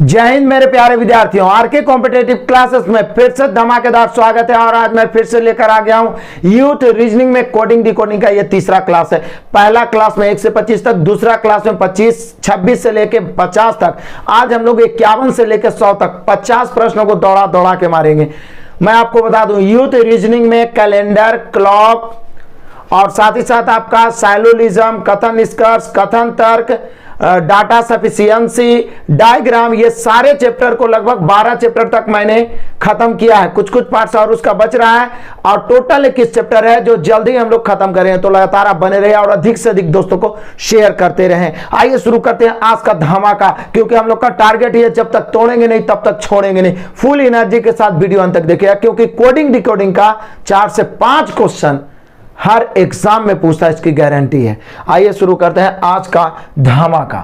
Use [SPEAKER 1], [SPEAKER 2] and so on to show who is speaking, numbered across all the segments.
[SPEAKER 1] जय हिंद मेरे प्यारे विद्यार्थियों, आरके कॉम्पिटेटिव क्लासेस में फिर से धमाकेदार स्वागत है। और आज मैं फिर से लेकर आ गया हूं यूथ रीजनिंग में कोडिंग डिकोडिंग का ये तीसरा क्लास है। पहला क्लास में 1 से 25 तक, दूसरा क्लास में 26 से लेके 50 तक। आज हम लोग 51 से लेके 100 तक 50 प्रश्नों को दौड़ा दौड़ा के मारेंगे। मैं आपको बता दूं, यूथ रीजनिंग में कैलेंडर, क्लॉक और साथ ही साथ आपका साइलोलिज्म, कथन निष्कर्ष, कथन तर्क, डाटा सफिशिएंसी, डायग्राम, ये सारे चैप्टर को लगभग 12 चैप्टर तक मैंने खत्म किया है। कुछ कुछ पार्ट्स और उसका बच रहा है और टोटल 21 चैप्टर है जो जल्दी हम लोग खत्म करेंगे। तो लगातार आप बने रहे और अधिक से अधिक दोस्तों को शेयर करते रहें। आइए शुरू करते हैं आज का धमाका, क्योंकि हम लोग का टारगेट ही है जब तक तोड़ेंगे नहीं तब तक छोड़ेंगे नहीं। फुल एनर्जी के साथ वीडियो अंत तक देखिएगा, क्योंकि कोडिंग डिकोडिंग का 4 से 5 क्वेश्चन हर एग्जाम में पूछता है, इसकी गारंटी है। आइए शुरू करते हैं आज का धमाका।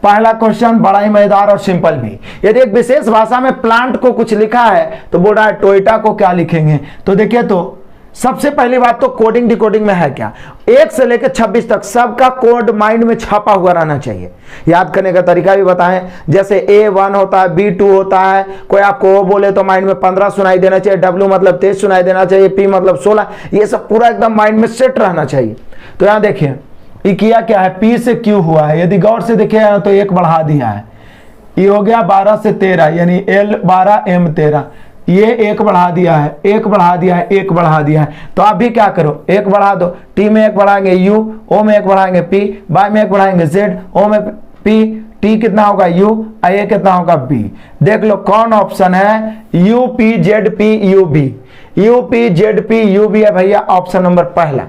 [SPEAKER 1] पहला क्वेश्चन बड़ा ही मजेदार और सिंपल भी। यदि एक विशेष भाषा में प्लांट को कुछ लिखा है तो बोल रहा है टोयोटा को क्या लिखेंगे। तो देखिए, तो सबसे पहली बात तो कोडिंग डिकोडिंग में है क्या, 1 से लेकर 26 तक सबका कोड माइंड में छपा हुआ रहना चाहिए। याद करने का तरीका भी बताएं, जैसे A1 होता है, B2 होता है, कोई आपको वो बोले तो माइंड में 15 सुनाई देना चाहिए, W मतलब 23 सुनाई देना चाहिए, P मतलब 16, ये सब पूरा एकदम माइंड में सेट रहना चाहिए। तो यहाँ देखिए ये किया क्या है, P से Q हुआ है। यदि गौर से देखिए तो 1 बढ़ा दिया है, ये हो गया 12 से 13, यानी L12 M13, ये 1 बढ़ा दिया है, 1 बढ़ा दिया है, 1 बढ़ा दिया है। तो आप भी क्या करो, 1 बढ़ा दो, T में 1 बढ़ाएंगे U, O में 1 बढ़ाएंगे P, Y में 1 बढ़ाएंगे Z, O में P, T कितना होगा U, A कितना होगा B। देख लो कौन ऑप्शन है, UPZPUB, UPZPUB है भैया ऑप्शन नंबर पहला।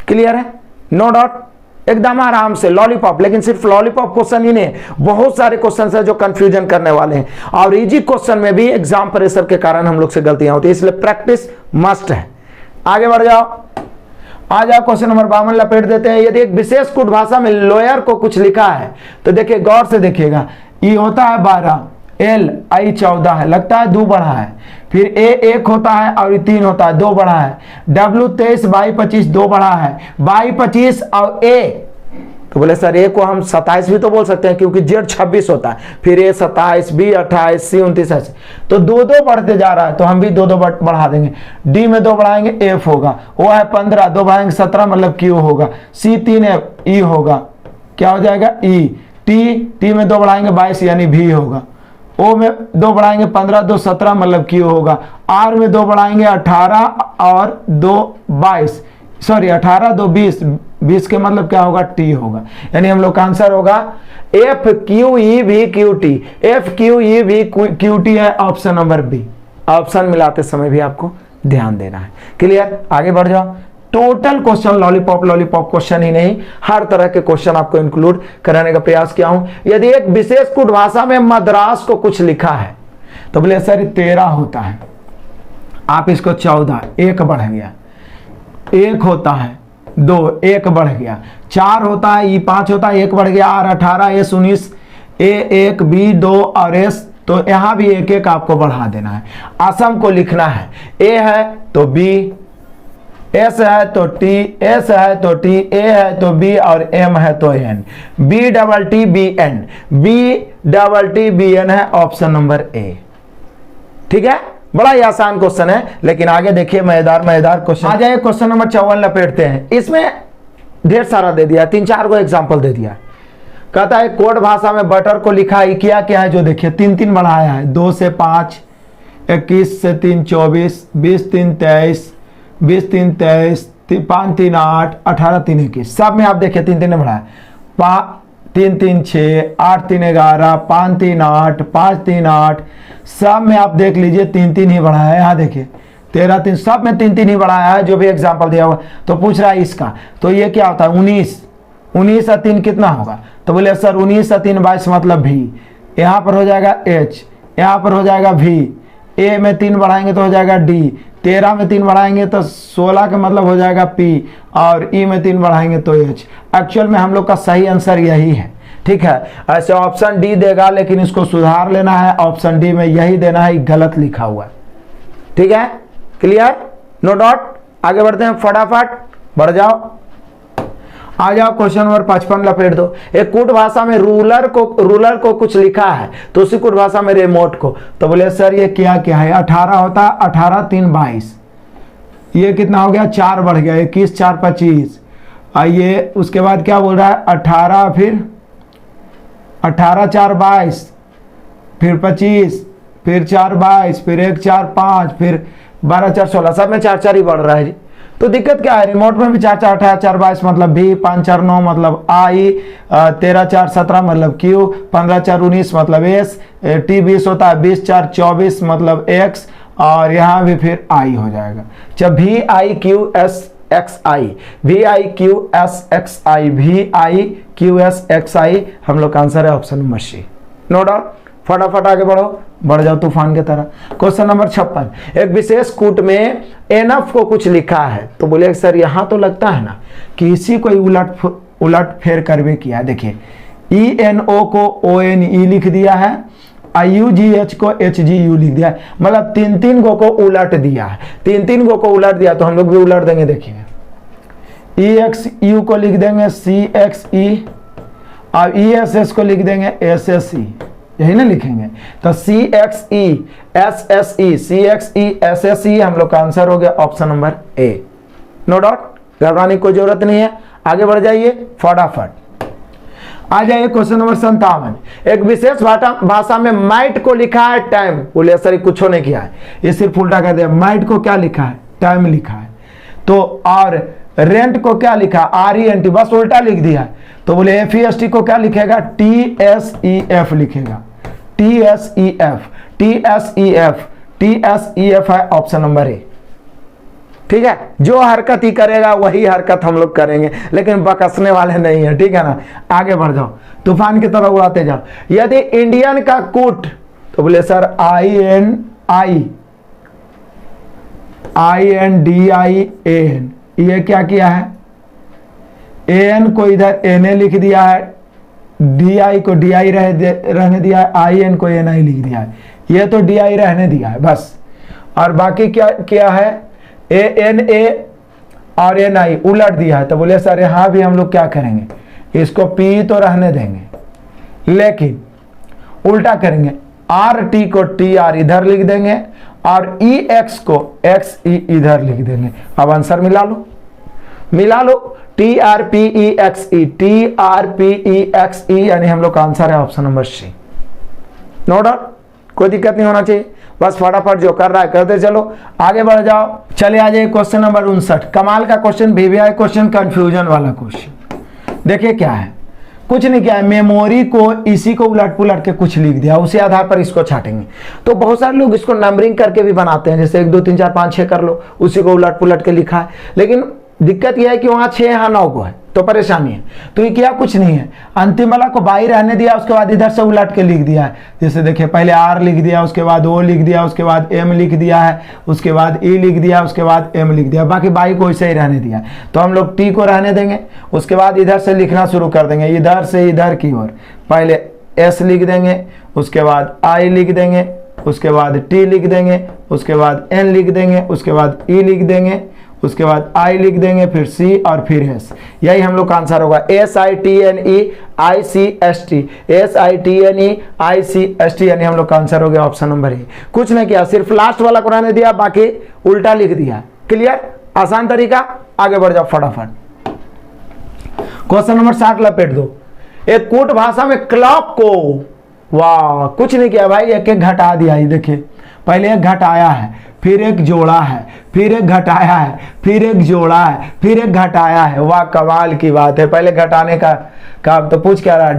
[SPEAKER 1] क्लियर है, नो डाउट, एकदम आराम से लॉलीपॉप। लेकिन सिर्फ लॉलीपॉप क्वेश्चन ही नहीं, बहुत सारे क्वेश्चन है जो कंफ्यूजन करने वाले हैं। और इजी क्वेश्चन में भी एग्जाम प्रेशर के कारण हम लोग से गलतियां होती है, इसलिए प्रैक्टिस मस्ट है। आगे बढ़ जाओ, आ जाओ क्वेश्चन नंबर 52 लपेट देते हैं। यदि एक विशेष कुट भाषा में लोअर को कुछ लिखा है तो देखिए गौर से देखिएगा, ई होता है 12, L I 14 है, लगता है 2 बढ़ा है, फिर A 1 होता है और 3 होता है, 2 बढ़ा है, W 23, Y 25, 2 बढ़ा है, Y 25 और A, तो बोले सर A को हम 27 भी तो बोल सकते हैं क्योंकि Z 26 होता है, फिर A 27, B 28, C 29 ऐसे, तो 2 बढ़ते जा रहा है, तो हम भी 2 बढ़ा देंगे। D में 2 बढ़ाएंगे F होगा, O है 15, 2 बढ़ाएंगे 17 मतलब Q होगा, C 3 है E होगा, क्या हो जाएगा E, T में 2 बढ़ाएंगे 22 यानी V होगा, O में 2 बढ़ाएंगे 15, 2 17 मतलब Q होगा, R में 2 बढ़ाएंगे 18 और 2 22, सॉरी 18 2 20, 20 के मतलब क्या होगा T होगा। यानी हम लोग का आंसर होगा FQEVQT, FQEVQT है ऑप्शन नंबर बी। ऑप्शन मिलाते समय भी आपको ध्यान देना है। क्लियर, आगे बढ़ जाओ। टोटल क्वेश्चन लॉलीपॉप क्वेश्चन ही नहीं, हर तरह के क्वेश्चन आपको इंक्लूड कराने का प्रयास किया हूं। यदि एक विशेष कुट भाषा में मद्रास को कुछ लिखा है तो बोले सर 13 होता है, आप इसको 14, 1 बढ़ गया, 1 होता है 2, 1 बढ़ गया, 4 होता है, E 5 होता है, 1 बढ़ गया, R 18, S 19, A 1, B 2 और S, तो यहां भी 1 आपको बढ़ा देना है। असम को लिखना है, A है तो B, S है तो T, S है तो T, A है तो B और M है तो N, BTTBN, BTTBN है ऑप्शन नंबर A। ठीक है, बड़ा ही आसान क्वेश्चन है, लेकिन आगे देखिए मजेदार क्वेश्चन। आ जाए क्वेश्चन नंबर 54 लपेटते हैं। इसमें ढेर सारा दे दिया, 3-4 को एग्जाम्पल दे दिया। कहता है कोड भाषा में बटर को लिखा है, क्या क्या है जो देखिए 3 बढ़ाया है, 2 से 5, 21 से 3 24, 20 3 23, 20 3 23, 5 3 8, 18 3 21, सब में आप देखिए 3 ने बढ़ाया, 3 3 6, 8 3 11, 5 3 8, 5 3 8, सब में आप देख लीजिए 3 ही बढ़ाया है। यहाँ देखिए 13 3, सब में 3 ही बढ़ाया है, जो भी एग्जाम्पल दिया हुआ। तो पूछ रहा है इसका, तो ये क्या होता है 19 और 3 कितना होगा, तो बोले सर 19 और 3 22 मतलब V, यहाँ पर हो जाएगा H, यहाँ पर हो जाएगा V, A में 3 बढ़ाएंगे तो हो जाएगा D, 13 में 3 बढ़ाएंगे तो 16 का मतलब हो जाएगा P, और E में 3 बढ़ाएंगे तो H। एक्चुअल में हम लोग का सही आंसर यही है। ठीक है, ऐसे ऑप्शन डी देगा लेकिन इसको सुधार लेना है, ऑप्शन डी में यही देना है, गलत लिखा हुआ है। ठीक है, क्लियर, नो डाउट। आगे बढ़ते हैं, फटाफट बढ़ जाओ। आ जाओ क्वेश्चन नंबर 55 लपेट दो। एक कूट भाषा में रूलर को कुछ लिखा है तो उसी कूट भाषा में रिमोट को। तो बोले सर ये क्या क्या है, 18 होता है, 18 3 22, ये कितना हो गया 4 बढ़ गया, 21 4 25। आइए उसके बाद क्या बोल रहा है 18, फिर 18 4 22, फिर 25, फिर 4 22, फिर 1 4 5, फिर 12 4 16, सब में 4 4 ही बढ़ रहा है जी। तो दिक्कत क्या है, रिमोट में भी 4 4 18 4 22 मतलब भी, 5 4 9 मतलब आई, 13 4 17 मतलब क्यू, 15 4 19 मतलब एस, टी 20 होता है, 20 4 24 मतलब एक्स, और यहाँ भी फिर आई हो जाएगा। जब V I Q S X I, V I Q S X I, V I Q S X I, हम लोग का आंसर है option number C. No doubt, फटाफट आगे बढ़ो, बढ़ जाओ तूफान की तरह। क्वेश्चन नंबर 56, एक विशेष कूट में एनएफ को कुछ लिखा है तो बोले सर यहाँ तो लगता है ना कि इसी को उलट फेर करवे किया। देखिए ई एन ओ को ओ एन ई लिख दिया है, आई यू जी एच को एच जी यू लिख दिया है, मतलब 3 गो को उलट दिया है। 3 गो को उलट दिया तो हम लोग भी उलट देंगे। देखिए ई एक्स यू को लिख देंगे सी एक्स ई, और ई एस एस को लिख देंगे एस एस ई, यही ना लिखेंगे। तो C X E S S E, C X E S S E, हम लोग का आंसर हो गया option number A. No doubt, घबराने की कोई जरूरत नहीं है, आगे बढ़ जाइए फटाफट। आ जाइए क्वेश्चन नंबर 57, एक विशेष भाषा में माइट को लिखा है टाइम। बोले सर कुछ नहीं किया है, ये सिर्फ उल्टा कर दिया। माइट को क्या लिखा है, टाइम लिखा है। तो और रेंट को क्या लिखा, आर ई एन टी, बस उल्टा लिख दिया। तो बोले एफ ई एस टी को क्या लिखेगा, टी एस ई एफ लिखेगा, T S E F, T S E F, T S E F है ऑप्शन नंबर ए। ठीक है, जो हरकत ही करेगा वही हरकत हम लोग करेंगे, लेकिन बकसने वाले नहीं है। ठीक है ना, आगे बढ़ जाओ, तूफान की तरह उड़ाते जाओ। यदि इंडियन का कूट, तो बोले sir I N D I N, ये क्या किया है, ए एन को इधर एन ए लिख दिया है, डी आई को डी आई रहने दिया है, आई एन को एन आई लिख दिया है, ये तो डी आई रहने दिया है बस। और बाकी क्या है, ए एन ए और एन आई उलट दिया है। तो बोले सर यहाँ भी हम लोग क्या करेंगे, इसको पी तो रहने देंगे लेकिन उल्टा करेंगे, आर टी को टी आर इधर लिख देंगे और ई एक्स को एक्स ई इधर लिख देंगे। अब आंसर मिला लो, T R P E X E, T R P E X E, यानी हम लोग का आंसर है option number C. No doubt, कोई दिक्कत नहीं होना चाहिए, बस फटाफट जो कर रहा है करते चलो, आगे बढ़ जाओ। चले आ जाइए क्वेश्चन नंबर 59, कमाल का क्वेश्चन, वीवीआई क्वेश्चन, कंफ्यूजन वाला क्वेश्चन। देखिए क्या है, कुछ नहीं किया है, मेमोरी को इसी को उलट पुलट के कुछ लिख दिया, उसी आधार पर इसको छाटेंगे। तो बहुत सारे लोग इसको नंबरिंग करके भी बनाते हैं, जैसे 1 2 3 4 5 6 कर लो, उसी को उलट पुलट के लिखा है। लेकिन दिक्कत यह है कि वहां 6 यहाँ 9 को है, तो परेशानी है। तो ये किया कुछ नहीं है, अंतिम वाला को बाई रहने दिया, उसके बाद इधर से उलट के लिख दिया है। जैसे देखिए पहले आर लिख दिया, उसके बाद ओ लिख दिया, उसके बाद एम लिख दिया है, उसके बाद ई लिख दिया, उसके बाद एम लिख दिया, बाकी बाई को ऐसे ही रहने दिया। तो हम लोग टी को रहने देंगे, उसके बाद इधर से लिखना शुरू कर देंगे, इधर से इधर की ओर। पहले एस लिख देंगे, उसके बाद आई लिख देंगे, उसके बाद टी लिख देंगे, उसके बाद एन लिख देंगे, उसके बाद ई लिख देंगे, उसके बाद आई लिख देंगे, फिर सी और फिर एस। यही हम लोग का आंसर होगा, S I T N E I C S T, S I T N E I C S T, यानी हम लोग का आंसर हो गया ऑप्शन नंबर ए। कुछ नहीं किया, सिर्फ लास्ट वाला को रहने दिया, बाकी उल्टा लिख दिया। क्लियर, आसान तरीका, आगे बढ़ जाओ फटाफट। क्वेश्चन नंबर 60 लपेट दो। एक कूट भाषा में क्लॉक को, वाह कुछ नहीं किया भाई, एक एक घटा दिया। ये देखिए पहले एक घटाया है, फिर एक जोड़ा है, फिर एक घटाया है, फिर एक जोड़ा है, फिर एक घटाया है। वाह कमाल की बात है। पहले घटाने का काम तो पूछ क्या रहा,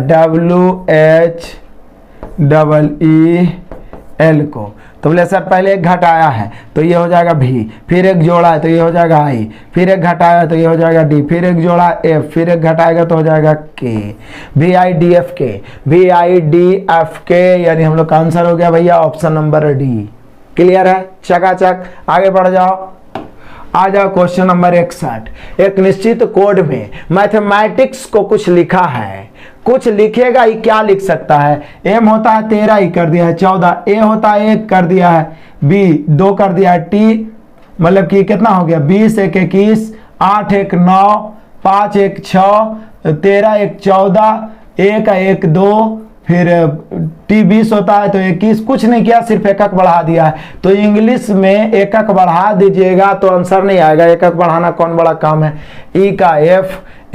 [SPEAKER 1] WHEEL को, तो बोले सर पहले एक घटाया है तो ये हो जाएगा V, फिर एक जोड़ा है तो ये हो जाएगा I, फिर एक घटाया तो ये हो जाएगा D, फिर एक जोड़ा F, फिर एक घटाएगा तो हो जाएगा K, VIDFK, यानी हम लोग का आंसर हो गया भैया ऑप्शन नंबर डी। क्लियर है, चकाचक, आगे बढ़ जाओ। आ जाओ क्वेश्चन नंबर 61, एक निश्चित कोड में मैथमेटिक्स को कुछ लिखा है, कुछ लिखेगा ही, क्या लिख सकता है। एम होता है 13 ही कर दिया है 14, ए होता है 1 कर दिया है, बी 2 कर दिया है, टी मतलब कि कितना हो गया 20 1 21, 8 1 9, 5 1 6, 13 1 14, 1 1 2, फिर टी 20 होता है तो 21, कुछ नहीं किया, सिर्फ एकक बढ़ा दिया है। तो इंग्लिश में एकक बढ़ा दीजिएगा तो आंसर नहीं आएगा। एकक बढ़ाना कौन बड़ा काम है। ई का F,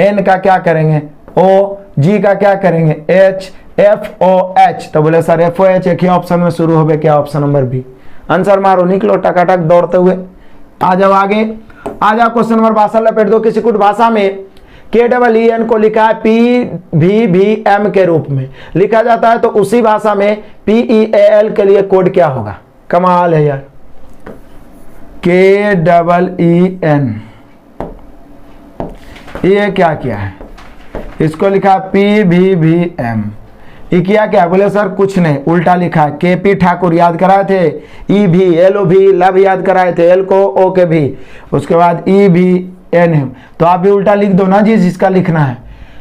[SPEAKER 1] N का क्या करेंगे O, G का क्या करेंगे H, FOH। तो बोले सर FOH एक ही ऑप्शन में शुरू हो गए, क्या ऑप्शन नंबर बी। आंसर मारो, निकलो टकाटक दौड़ते हुए। आ जाओ आगे, आ जाओ क्वेश्चन नंबर 62 लपेट दो। किसी कुछ भाषा में KEEN को लिखा है PVVM के रूप में लिखा जाता है, तो उसी भाषा में PEAL के लिए कोड क्या होगा। कमाल है यार। KEEN ये क्या किया है, इसको लिखा PVVM। ये किया क्या, बोले सर कुछ नहीं, उल्टा लिखा है। KP ठाकुर याद कराए थे, EV LOV लव याद कराए थे, L को O के भी, उसके बाद EVN। तो आप भी उल्टा लिख दो ना जी जिसका लिखना है।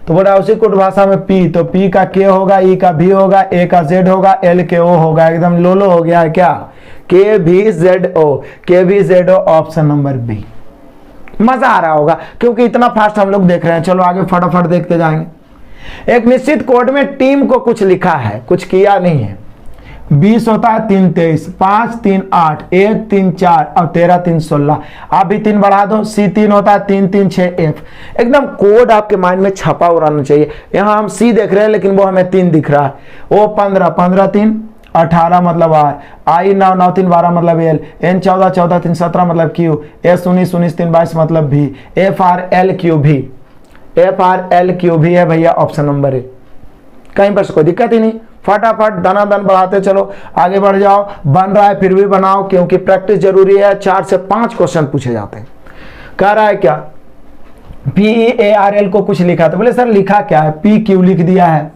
[SPEAKER 1] तो बोला उसी कोड भाषा में P, तो P का K होगा, E का V होगा, A का Z होगा, L के O होगा। एकदम लोलो हो गया है क्या। KVZO option number B. मजा आ रहा होगा क्योंकि इतना फास्ट हम लोग देख रहे हैं। चलो आगे फटाफट देखते जाएंगे। एक निश्चित कोड में टीम को कुछ लिखा है, कुछ किया नहीं है। 20 होता है 3 23, 5 3 8, 1 3 4 और 13 3 16। आप भी 3 बढ़ा दो। C3 होता है 3 3 6 F। एकदम कोड आपके माइंड में छपा हो रहना चाहिए। यहाँ हम C देख रहे हैं लेकिन वो हमें 3 दिख रहा है। O 15 15 3 18 मतलब R, I 9 9 3 12 मतलब L, N 14 14 3 17 मतलब Q, S 19 19 3 22 मतलब V, FRLQV। FRLQV है भैया ऑप्शन नंबर ए। कहीं पर कोई दिक्कत ही नहीं। फटाफट दनादन बढ़ाते चलो, आगे बढ़ जाओ। बन रहा है फिर भी बनाओ क्योंकि प्रैक्टिस जरूरी है। 4 से 5 क्वेश्चन पूछे जाते हैं। कह रहा है क्या, PEARL को कुछ लिखा, तो बोले सर लिखा क्या है। PQ लिख दिया है,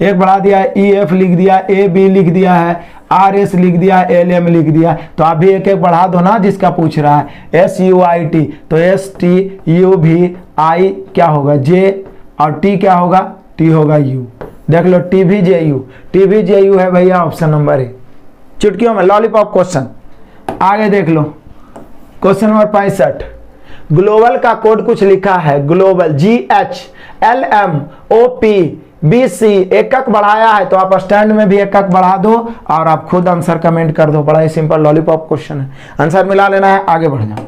[SPEAKER 1] एक बढ़ा दिया है, EF लिख दिया है, AB लिख दिया है, RS लिख दिया है, LM लिख दिया है। तो आप भी एक एक बढ़ा दो ना जिसका पूछ रहा है। SUIT तो STUVI क्या होगा J, और T क्या होगा T होगा U। देख लो TVJU है भैया ऑप्शन नंबर ए। चुटकियों में लॉलीपॉप क्वेश्चन। आगे देख लो क्वेश्चन नंबर 65। ग्लोबल का कोड कुछ लिखा है, ग्लोबल GHLMOPBC एकक बढ़ाया है, तो आप स्टैंड में भी एकक बढ़ा दो और आप खुद आंसर कमेंट कर दो। बड़ा ही सिंपल लॉलीपॉप क्वेश्चन है, आंसर मिला लेना है। आगे बढ़ जाओ।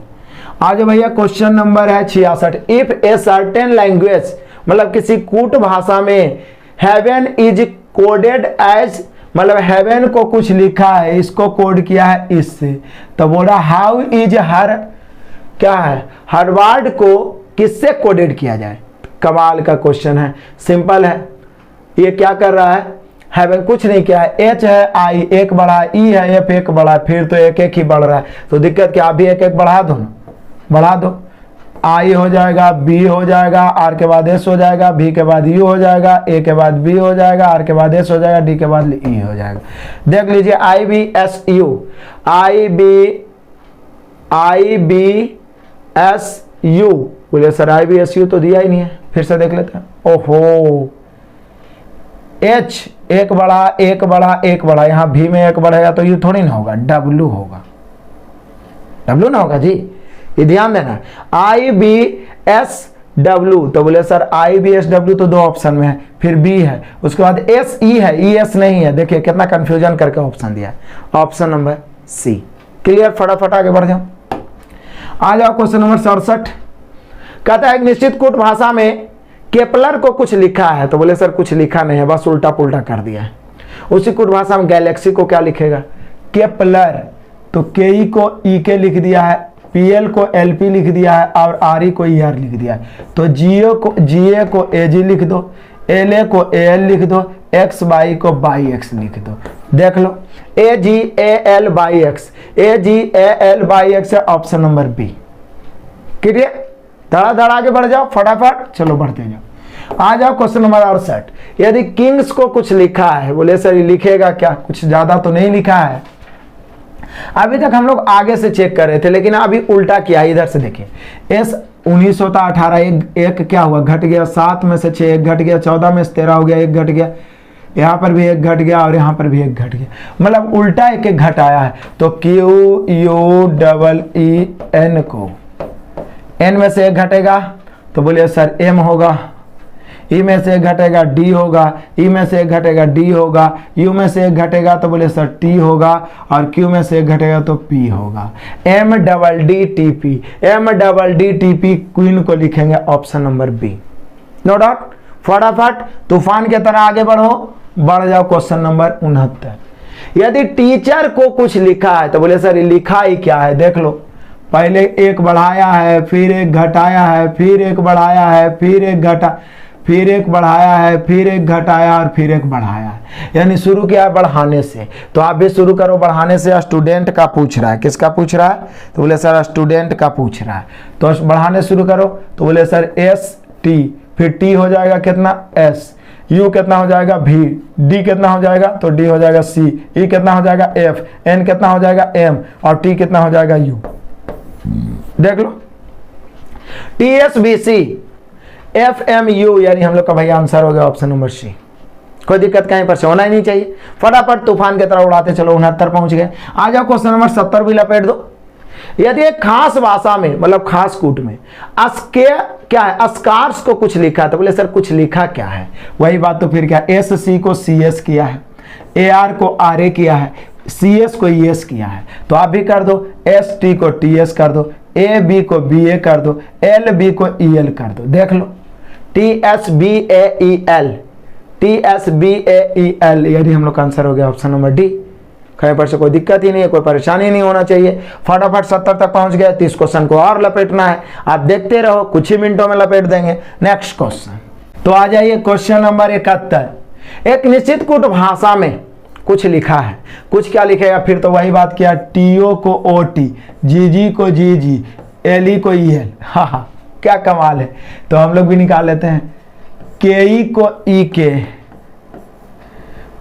[SPEAKER 1] आज भैया क्वेश्चन नंबर है 66। इफ ए सर्टेन लैंग्वेज, मतलब किसी कूट भाषा में हेवन इज कोडेड एज, मतलब हेवन को कुछ लिखा है, इसको कोड किया है इससे, तो बोला हाउ इज हर, क्या है हर वर्ड को किससे कोडेड किया जाए। कमाल का क्वेश्चन है, सिंपल है। ये क्या कर रहा है, हेवन कुछ नहीं किया है, H है, I एक बढ़ा है, E है, F एक बढ़ा है, फिर तो एक एक ही बढ़ रहा है। तो दिक्कत क्या, अभी एक एक बढ़ा दो ना, बढ़ा दो। I हो जाएगा, B हो जाएगा, R के बाद S हो जाएगा, B के बाद U हो जाएगा, A के बाद B हो जाएगा, R के बाद S हो जाएगा, D के बाद E हो जाएगा। देख लीजिए IBSU बोले सर IBSU तो दिया ही नहीं है, फिर से देख लेते हैं। ओहो, H एक बढ़ा एक बढ़ा एक बढ़ा, यहाँ V में एक बढ़ेगा तो U थोड़ी ना होगा, W होगा। W ना होगा जी, ये ध्यान देना। IBSW तो बोले सर IBSW तो 2 ऑप्शन में है, फिर B है, उसके बाद SE है, ES नहीं है। देखिए कितना कंफ्यूजन करके ऑप्शन दिया है। Option number C। क्लियर, फटाफट आगे बढ़ जाओ। आ जाओ क्वेश्चन नंबर 67। कहता है एक निश्चित कूट भाषा में केपलर को कुछ लिखा है, तो बोले सर कुछ लिखा नहीं है, बस उल्टा पुल्टा कर दिया है। उसी कूट भाषा में गैलेक्सी को क्या लिखेगा, केपलर, तो KE को EK लिख दिया है, PL को LP लिख दिया है और RE को ER लिख दिया है। तो GA को AG लिख दो, LA को AL लिख दो, XY को ByX लिख दो। देख लो AGAL/X है ऑप्शन नंबर B। क्लियर, धड़ा आगे बढ़ जाओ फटाफट, चलो बढ़ते जाओ। आ जाओ क्वेश्चन नंबर 68। यदि किंग्स को कुछ लिखा है, बोले सर ये लिखेगा क्या, कुछ ज्यादा तो नहीं लिखा है। अभी तक हम लोग आगे से चेक कर रहे थे लेकिन अभी उल्टा किया। इधर से देखिए, S 19 होता 18, एक क्या हुआ घट गया, 7 में से 6 एक घट गया, 14 में से 13 हो गया, एक घट गया, यहाँ पर भी एक घट गया और यहाँ पर भी एक घट गया, मतलब उल्टा एक एक घटाया है। तो QUEEN को N में से एक घटेगा तो बोलिए सर एम होगा, ई में से एक घटेगा डी होगा, ई में से एक घटेगा डी होगा, यू में से एक घटेगा तो बोले सर टी होगा, और क्यू में से एक घटेगा तो पी होगा। M double D T P, M double D T P, queen को लिखेंगे option number B. No doubt. फटाफट तूफान की तरह आगे बढ़ो, बढ़ जाओ क्वेश्चन नंबर 69। यदि टीचर को कुछ लिखा है तो बोले सर लिखा ही क्या है, देख लो। पहले एक बढ़ाया है, फिर एक घटाया है, फिर एक बढ़ाया है, फिर एक घटा, फिर एक बढ़ाया है, फिर एक घटाया और फिर एक बढ़ाया है, यानी शुरू किया है बढ़ाने से। तो आप भी शुरू करो बढ़ाने से। स्टूडेंट का पूछ रहा है, किसका पूछ रहा है? तो बोले सर स्टूडेंट का पूछ रहा है, तो बढ़ाने शुरू करो। तो बोले सर एस टी, फिर टी हो जाएगा कितना एस, यू कितना हो जाएगा भी, डी कितना हो जाएगा तो डी हो जाएगा सी, ई कितना हो जाएगा एफ, एन कितना हो जाएगा एम, और टी कितना हो जाएगा यू। देख लो T S B C F M U, यानी हम लोग का भैया आंसर हो गया ऑप्शन नंबर सी। कोई दिक्कत कहीं पर से होना ही नहीं चाहिए। फटाफट तूफान की तरह उड़ाते चलो, 69 पहुंच गए। आ जाओ क्वेश्चन नंबर 70 भी लपेट दो। यदि एक खास भाषा में मतलब खास कूट में अस्के क्या है, अस्कार्स को कुछ लिखा, तो बोले सर कुछ लिखा क्या है? वही बात, तो फिर क्या, एस सी को सी एस किया है, ए आर को आर ए किया है, सी एस को ई एस किया है। तो आप भी कर दो, एस टी को टी एस कर दो, ए बी को बी ए कर दो, एल बी को ई एल कर दो। देख लो T S B A E L, T S B A E L, यानी हम लोग का आंसर हो गया ऑप्शन नंबर डी। कहीं पर से कोई दिक्कत ही नहीं है, कोई परेशानी नहीं होना चाहिए। फटाफट 70 तक पहुंच गए। 30 क्वेश्चन को और लपेटना है, आप देखते रहो, कुछ ही मिनटों में लपेट देंगे। नेक्स्ट क्वेश्चन तो आ जाइए क्वेश्चन नंबर 71। एक निश्चित कूट भाषा में कुछ लिखा है, कुछ क्या लिखेगा? फिर तो वही बात किया, टीओ को ओ टी, जी जी को जी जी, एल ई को ई एल। हाँ क्या कमाल है। तो हम लोग भी निकाल लेते हैं, के ई को ई के,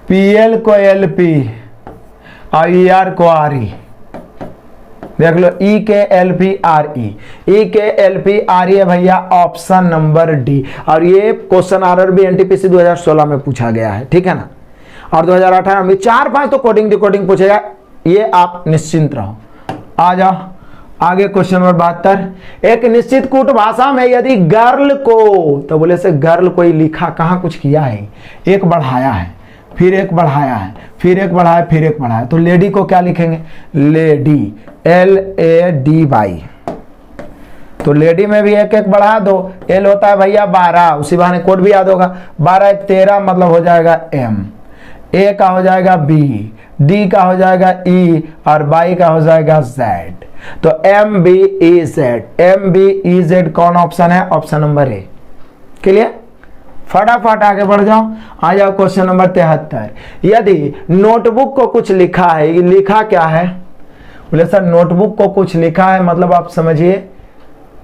[SPEAKER 1] पी एल को एल पी, और ई आर को आर ई। देख लो ई के एल पी आर ई, ई के एल पी आर ई है भैया ऑप्शन नंबर डी। और ये क्वेश्चन आरआरबी एनटीपीसी 2016 में पूछा गया है, ठीक है ना, और 2018 में 4-5 तो कोडिंग डिकोडिंग पूछेगा, ये आप निश्चिंत रहो। आ जाओ आगे क्वेश्चन नंबर 72। एक निश्चित कूट भाषा में यदि गर्ल को, तो बोले से गर्ल कोई लिखा, कहाँ कुछ किया है, एक बढ़ाया है, फिर एक बढ़ाया है, फिर एक बढ़ाया, फिर एक बढ़ाया, तो लेडी को क्या लिखेंगे? Lady, L A D Y. तो लेडी में भी एक एक बढ़ा दो। एल होता है भैया 12, उसी बहाने कोड भी याद होगा, 12 1 13 मतलब हो जाएगा एम, ए का हो जाएगा बी, डी का हो जाएगा ई, और बाई का हो जाएगा जेड। तो M B E Z, M B E Z कौन ऑप्शन है? Option number A. क्लियर? फटाफट आगे बढ़ जाओ। आ जाओ क्वेश्चन नंबर 73। यदि नोटबुक को कुछ लिखा है, ये लिखा क्या है? बोले सर नोटबुक को कुछ लिखा है मतलब आप समझिए,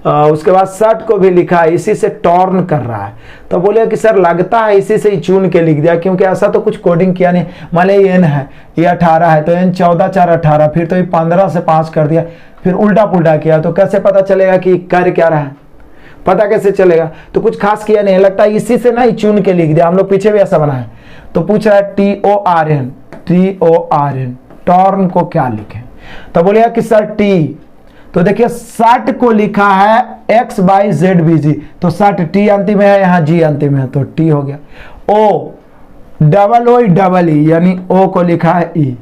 [SPEAKER 1] उसके बाद शर्ट को भी लिखा है, इसी से टॉर्न कर रहा है। तो बोले कि सर लगता है इसी से ही चुन के लिख दिया, क्योंकि ऐसा तो कुछ कोडिंग किया नहीं। मान ली एन है, ये 18 है, तो एन 14 4 18, फिर तो ये 15 से 5 कर दिया, फिर उल्टा पुल्टा किया, तो कैसे पता चलेगा कि कर क्या रहा है? पता कैसे चलेगा? तो कुछ खास किया नहीं, लगता है इसी से ना ही चुन के लिख दिया। हम लोग पीछे भी ऐसा बना है। तो पूछ रहा है T O R N, T O R N, torn को क्या लिखें? तो बोलिए कि सर टी, तो देखिए 60 को लिखा है एक्स बाई जेड बी जी, तो 60 टी अंतिम में है, यहाँ जी अंतिम में है, तो टी हो गया। O double O double E, यानी ओ को लिखा है ई।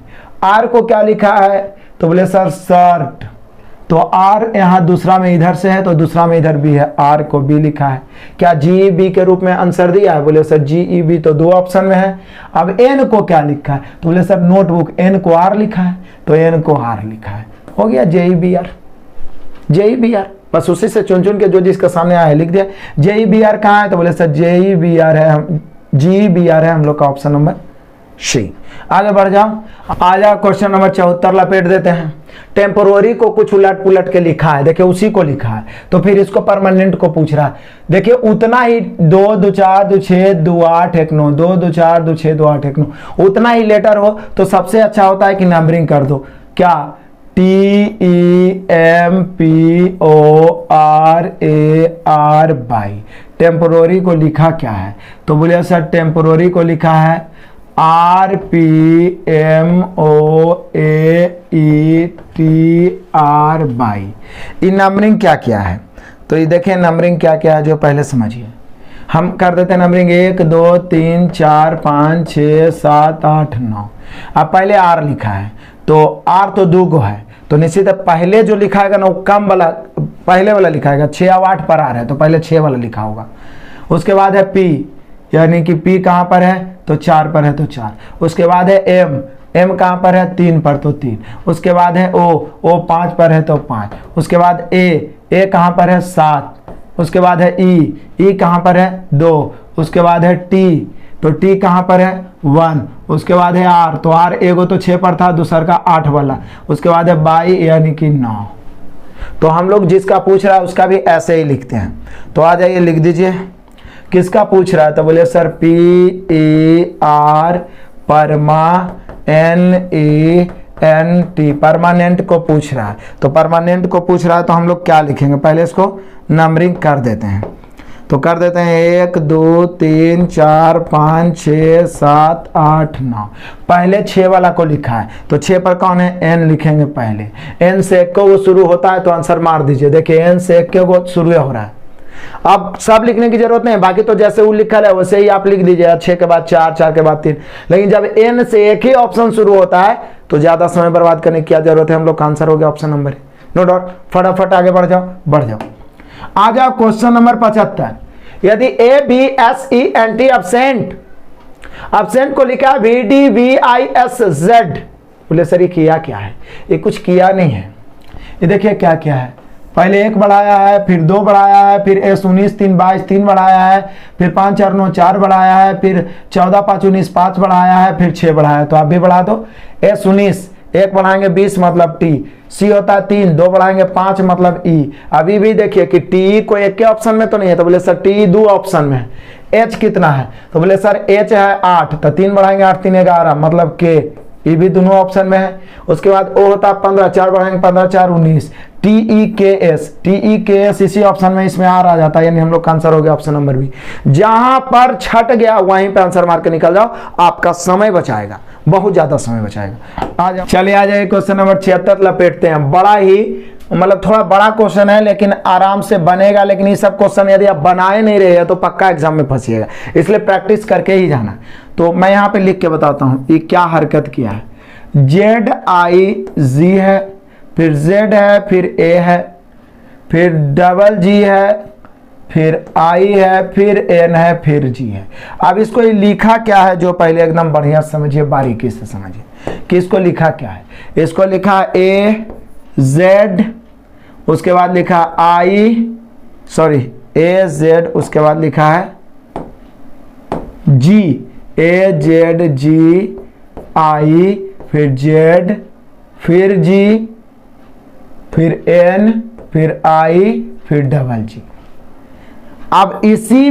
[SPEAKER 1] आर को क्या लिखा है? तो बोले सर शर्ट, तो आर यहाँ दूसरा में इधर से है, तो दूसरा में इधर भी है, आर को बी लिखा है। क्या जी बी के रूप में आंसर दिया है? बोले सर जी ई बी, तो 2 ऑप्शन में है। अब एन को क्या लिखा है? तो बोले सर नोटबुक, एन को आर लिखा है, तो एन को आर लिखा है, हो गया Z B R. Z B R बस उसी से चुन चुन के जो जिसका सामने आया है लिख दिया। जेई बी आर कहाँ है? तो बोले सर जेई बी आर है, हम जी बी आर है हम लोग का ऑप्शन नंबर सी। आगे बढ़ जाओ। आ जाओ क्वेश्चन नंबर 74 लपेट देते हैं। टेम्पोररी को कुछ उलट पुलट के लिखा है, देखिए उसी को लिखा है, तो फिर इसको परमानेंट को पूछ रहा है। देखिए उतना ही 2 2 4 2 6 2 8 1 9, 2 2 4 2 6 2 8 1 9, उतना ही लेटर हो तो सबसे अच्छा होता है कि नंबरिंग कर दो। क्या? T E M P O R A R Y. Temporary को लिखा क्या है? तो बोलिए सर टेम्पोररी को लिखा है R P M O A E T R Y. इन नंबरिंग क्या किया है? तो ये देखें नंबरिंग क्या क्या है जो पहले समझिए। हम कर देते हैं नंबरिंग 1 2 3 4 5 6 7 8 9। अब पहले आर लिखा है तो आर तो 2 गो है तो निश्चित है पहले जो लिखा है ना वो कम वाला पहले वाला लिखा है। 6 और 8 पर आ रहा है तो पहले 6 वाला लिखा होगा। उसके बाद है पी, यानी कि पी कहाँ पर है तो 4 पर है तो 4। उसके बाद है एम, एम कहाँ पर है 3 पर तो 3। उसके बाद है ओ 5 पर है तो 5। उसके बाद ए कहाँ पर है 7। उसके बाद है ई कहाँ पर है 2। उसके बाद है टी, तो टी कहाँ पर है 1। उसके बाद है आर, तो आर एगो तो 6 पर था दूसर का 8 वाला। उसके बाद है बाई यानी कि 9। तो हम लोग जिसका पूछ रहा है उसका भी ऐसे ही लिखते हैं। तो आ जाइए लिख दीजिए किसका पूछ रहा है तो बोले sir P A R perma N A N T, permanent को पूछ रहा है। तो परमानेंट को पूछ रहा है तो हम लोग क्या लिखेंगे, पहले इसको नंबरिंग कर देते हैं। तो कर देते हैं 1 2 3 4 5 6 7 8 9। पहले 6 वाला को लिखा है तो 6 पर कौन है एन लिखेंगे पहले। एन से 1 को वो शुरू होता है तो आंसर मार दीजिए। देखिए एन से 1 के वो शुरू हो रहा है। अब सब लिखने की जरूरत नहीं, बाकी तो जैसे वो लिखा है वैसे ही आप लिख दीजिए। 6 के बाद 4, 4 के बाद 3। लेकिन जब एन से 1 ही ऑप्शन शुरू होता है तो ज्यादा समय बर्बाद करने की क्या जरूरत है। हम लोग का आंसर हो गया ऑप्शन नंबर नो डाउट। फटाफट आगे बढ़ जाओ। आ जाओ क्वेश्चन नंबर 75। यदि A B S E N T absent को लिखा V D V I S Z, बोले सर ये किया क्या है। ये कुछ किया नहीं है। ये देखिए क्या क्या है, पहले 1 बढ़ाया है, फिर 2 बढ़ाया है, फिर S 19 3 22 3 बढ़ाया है, फिर 5 4 9 4 बढ़ाया है, फिर 14 5 19 5 बढ़ाया है, फिर 6 बढ़ाया है। तो आप भी बढ़ा दो। S 19 1 बढ़ाएंगे 20 मतलब टी, सी होता है 3, 2 बढ़ाएंगे 5 मतलब ई। अभी भी देखिए कि टी को एक के ऑप्शन में तो नहीं है तो बोले सर टी 2 ऑप्शन में है। एच कितना है तो बोले सर एच है 8, तो 3 बढ़ाएंगे 8 3 11 मतलब के, ये भी दोनों ऑप्शन में है। उसके बाद ओ होता है 15, 4 बढ़ाएंगे 15 4 19। टी ई के एस इसी ऑप्शन में इसमें आर आ जाता है, यानी हम लोग का आंसर हो गया ऑप्शन नंबर बी। जहां पर छट गया वहीं पे आंसर मार के निकल जाओ, आपका समय बचाएगा, बहुत ज्यादा समय बचाएगा। आ जाओ, चलिए आ जाए क्वेश्चन नंबर 76 लपेटते हैं। बड़ा ही मतलब थोड़ा बड़ा क्वेश्चन है लेकिन आराम से बनेगा। लेकिन ये सब क्वेश्चन यदि आप बनाए नहीं रहे तो पक्का एग्जाम में फंसिएगा, इसलिए प्रैक्टिस करके ही जाना। तो मैं यहाँ पे लिख के बताता हूँ ये क्या हरकत किया है। ZIG है, फिर Z है, फिर A है, फिर डबल G है, फिर I है, फिर N है, फिर G है। अब इसको ये लिखा क्या है जो पहले एकदम बढ़िया समझिए, बारीकी से समझिए कि इसको लिखा क्या है। इसको लिखा AZ, उसके बाद लिखा AZ, उसके बाद लिखा है G, AZG I, फिर Z, फिर G, फिर N, फिर I, फिर डबल G। अब इसी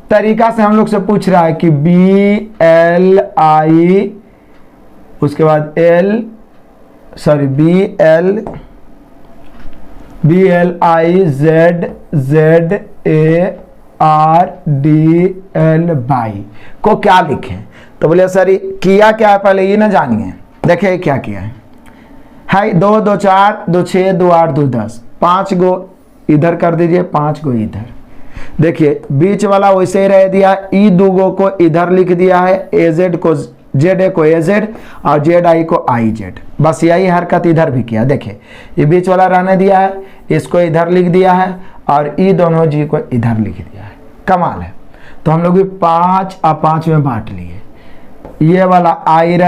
[SPEAKER 1] तरीका से हम लोग से पूछ रहा है कि BLI, उसके बाद BLIZZARDL को क्या लिखें। तो बोले सर किया क्या है पहले ये ना जानिए। देखिए क्या किया है 2 2 4 2 6 2 8 2 10, 5 गो इधर कर दीजिए, 5 गो इधर। देखिए बीच वाला वैसे ही रह दिया, ई 2 गो को इधर लिख दिया है, AZ को ZA को AZ और ZI को IZ। बस यही हरकत इधर भी किया। देखिए ये बीच वाला रहने दिया है, इसको इधर लिख दिया है और ई दोनों जी को इधर लिख दिया है। कमाल है। तो हम लोग भी 5 और 5 में बांट लिए। ये वाला I